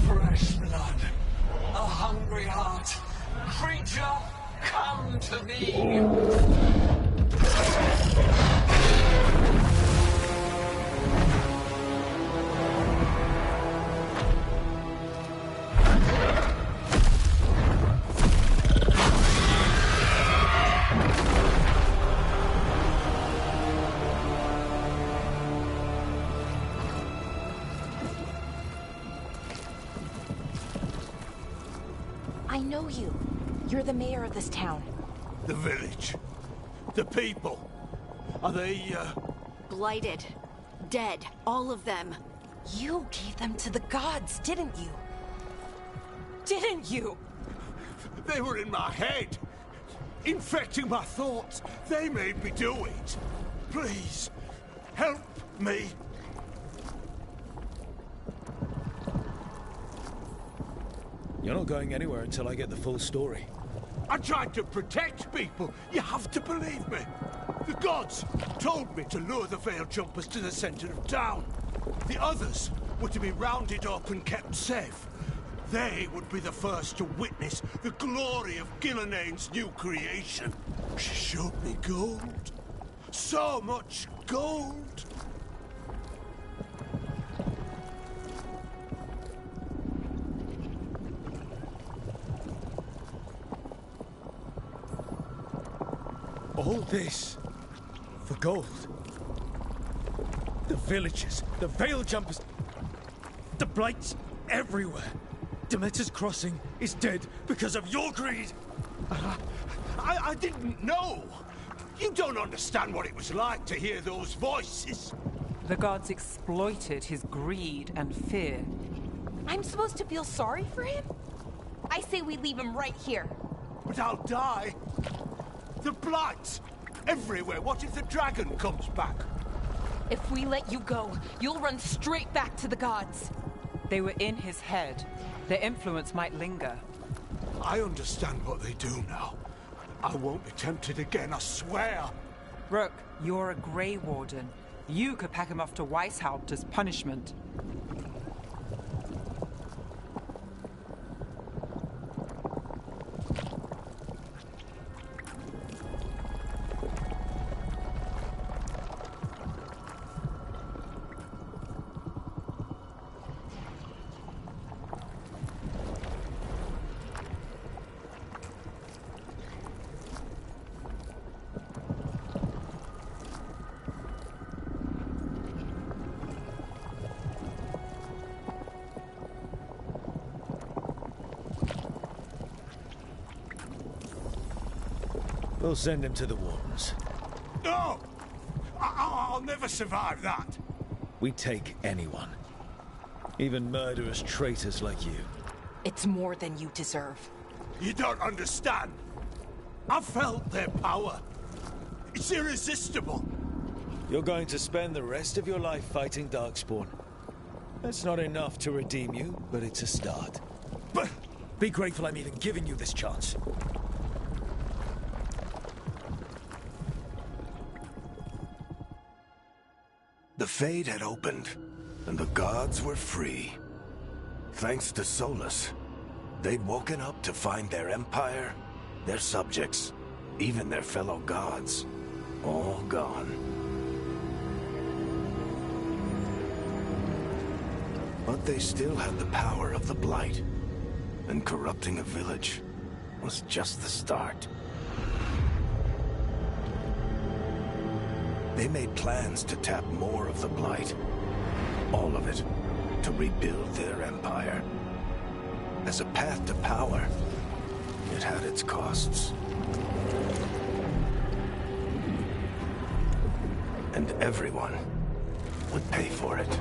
Fresh blood. A hungry heart. Creature, come to me! I know you. You're the mayor of this town. The village. The people. Are they, Blighted. Dead. All of them. You gave them to the gods, didn't you? Didn't you? They were in my head. Infecting my thoughts. They made me do it. Please, help me. You're not going anywhere until I get the full story. I tried to protect people. You have to believe me. The gods told me to lure the Veil Jumpers to the center of town. The others were to be rounded up and kept safe. They would be the first to witness the glory of Gilnenane's new creation. She showed me gold. So much gold! All this for gold. The villagers, the veil jumpers, the blights everywhere. Demeter's Crossing is dead because of your greed. I didn't know. You don't understand what it was like to hear those voices. The gods exploited his greed and fear. I'm supposed to feel sorry for him? I say we leave him right here. But I'll die. The blight! Everywhere. What if the dragon comes back? If we let you go, you'll run straight back to the gods. They were in his head. Their influence might linger. I understand what they do now. I won't be tempted again, I swear. Rook, you're a Grey Warden. You could pack him off to Weishaupt as punishment. We'll send him to the Wardens. No! I'll never survive that. We take anyone. Even murderous traitors like you. It's more than you deserve. You don't understand. I've felt their power. It's irresistible. You're going to spend the rest of your life fighting Darkspawn. That's not enough to redeem you, but it's a start. But be grateful I'm even giving you this chance. The Fade had opened, and the gods were free. Thanks to Solus, they'd woken up to find their empire, their subjects, even their fellow gods, all gone. But they still had the power of the Blight, and corrupting a village was just the start. They made plans to tap more of the Blight. All of it. To rebuild their empire. As a path to power, it had its costs. And everyone would pay for it.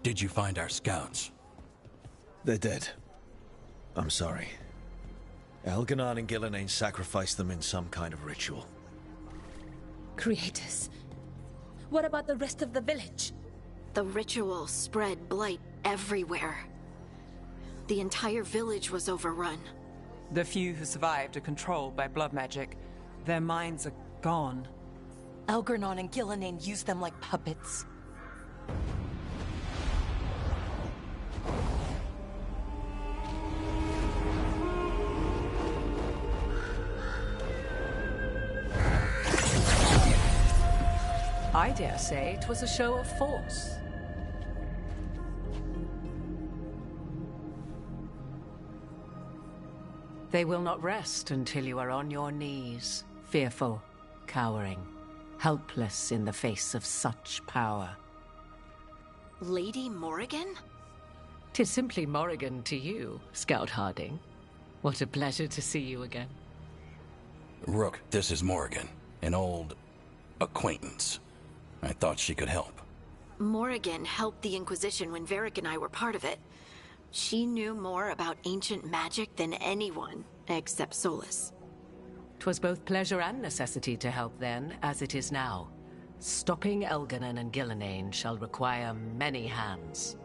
Did you find our scouts? They're dead. I'm sorry. Elganon and Gillenane sacrificed them in some kind of ritual. Creators. What about the rest of the village? The ritual spread blight everywhere. The entire village was overrun. The few who survived are controlled by blood magic. Their minds are gone. Elganon and Gillenane used them like puppets. I dare say it was a show of force. They will not rest until you are on your knees, fearful, cowering, helpless in the face of such power. Lady Morrigan? 'Tis simply Morrigan to you, Scout Harding. What a pleasure to see you again. Rook, this is Morrigan, an old acquaintance. I thought she could help. Morrigan helped the Inquisition when Varric and I were part of it. She knew more about ancient magic than anyone, except Solus. 'Twas both pleasure and necessity to help then, as it is now. Stopping Elganon and Gillenane shall require many hands.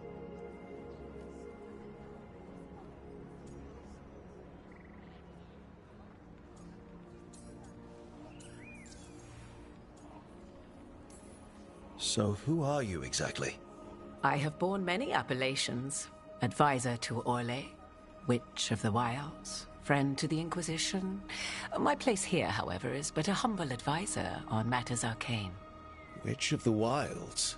So who are you exactly? I have borne many appellations. Advisor to Orlais, Witch of the Wilds, friend to the Inquisition. My place here, however, is but a humble advisor on matters arcane. Witch of the Wilds?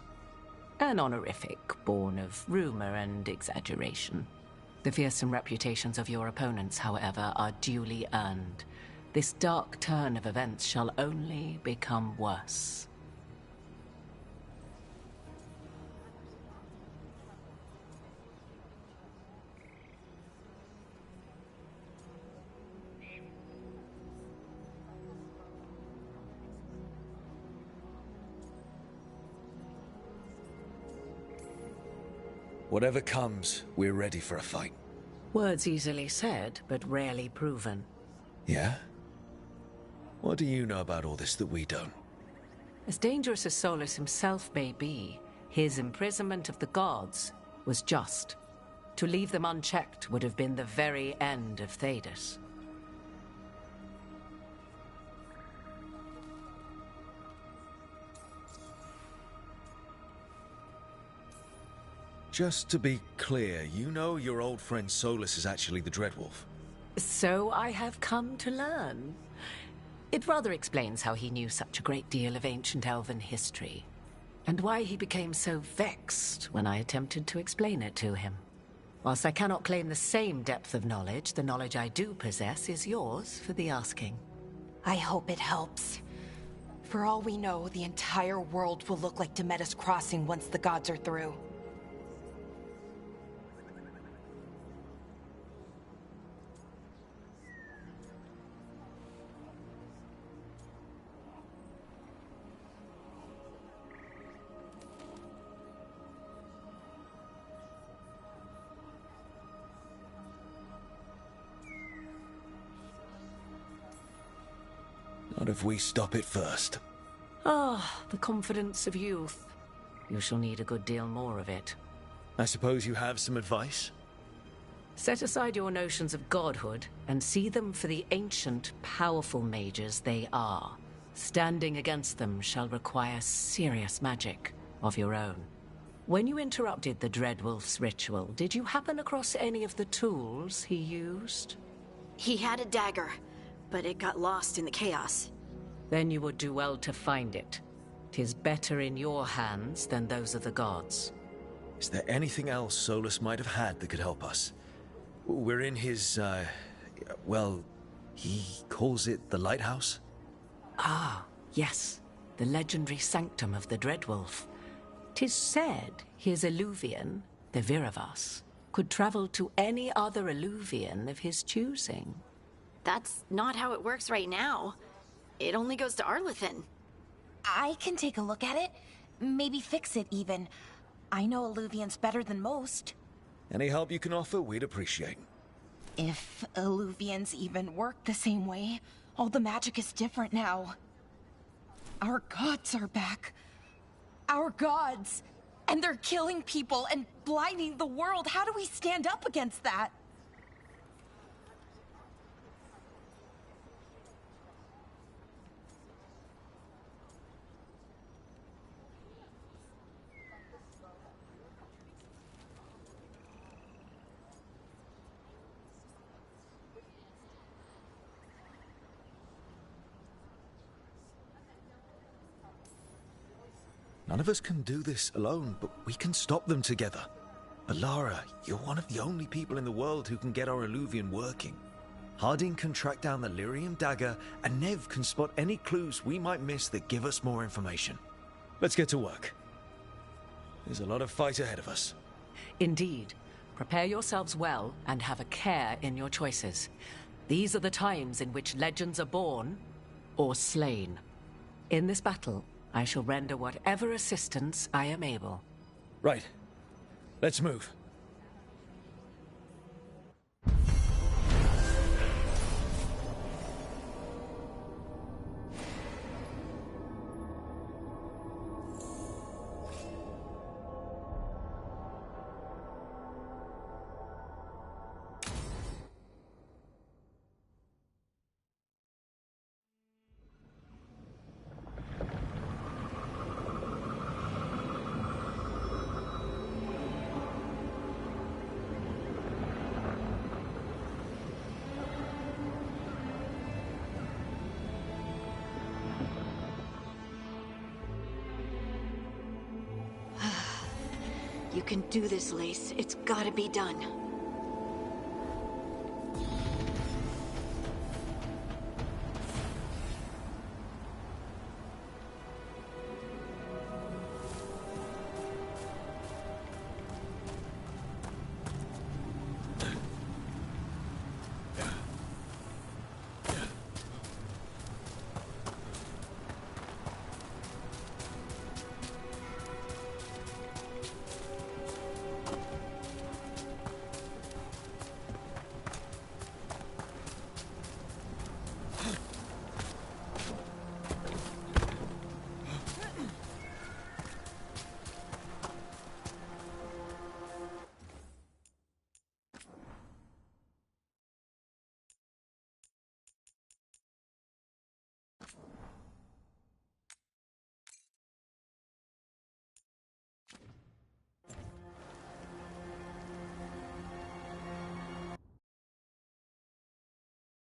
An honorific born of rumor and exaggeration. The fearsome reputations of your opponents, however, are duly earned. This dark turn of events shall only become worse. Whatever comes, we're ready for a fight. Words easily said, but rarely proven. Yeah? What do you know about all this that we don't? As dangerous as Solus himself may be, his imprisonment of the gods was just. To leave them unchecked would have been the very end of Thedas. Just to be clear, you know your old friend Solus is actually the Dreadwolf? So I have come to learn. It rather explains how he knew such a great deal of ancient elven history, and why he became so vexed when I attempted to explain it to him. Whilst I cannot claim the same depth of knowledge, the knowledge I do possess is yours for the asking. I hope it helps. For all we know, the entire world will look like Demetus Crossing once the gods are through. Not if we stop it first. Ah, the confidence of youth. You shall need a good deal more of it. I suppose you have some advice? Set aside your notions of godhood and see them for the ancient, powerful mages they are. Standing against them shall require serious magic of your own. When you interrupted the Dreadwolf's ritual, did you happen across any of the tools he used? He had a dagger, but it got lost in the chaos. Then you would do well to find it. 'Tis better in your hands than those of the gods. Is there anything else Solus might have had that could help us? We're in his, well, he calls it the lighthouse? Ah, yes. The legendary sanctum of the Dreadwolf. 'Tis said his Illuvian, the Viravas, could travel to any other Illuvian of his choosing. That's not how it works right now. It only goes to Arlethan. I can take a look at it. Maybe fix it, even. I know Illuvians better than most. Any help you can offer, we'd appreciate. If Illuvians even work the same way, all the magic is different now. Our gods are back. Our gods! And they're killing people and blinding the world. How do we stand up against that? None of us can do this alone, but we can stop them together. Alara, you're one of the only people in the world who can get our Illuvian working. Harding can track down the lyrium dagger, and Nev can spot any clues we might miss that give us more information. Let's get to work. There's a lot of fight ahead of us. Indeed. Prepare yourselves well and have a care in your choices. These are the times in which legends are born or slain. In this battle, I shall render whatever assistance I am able. Right. Let's move. You can do this, Lace. It's gotta be done.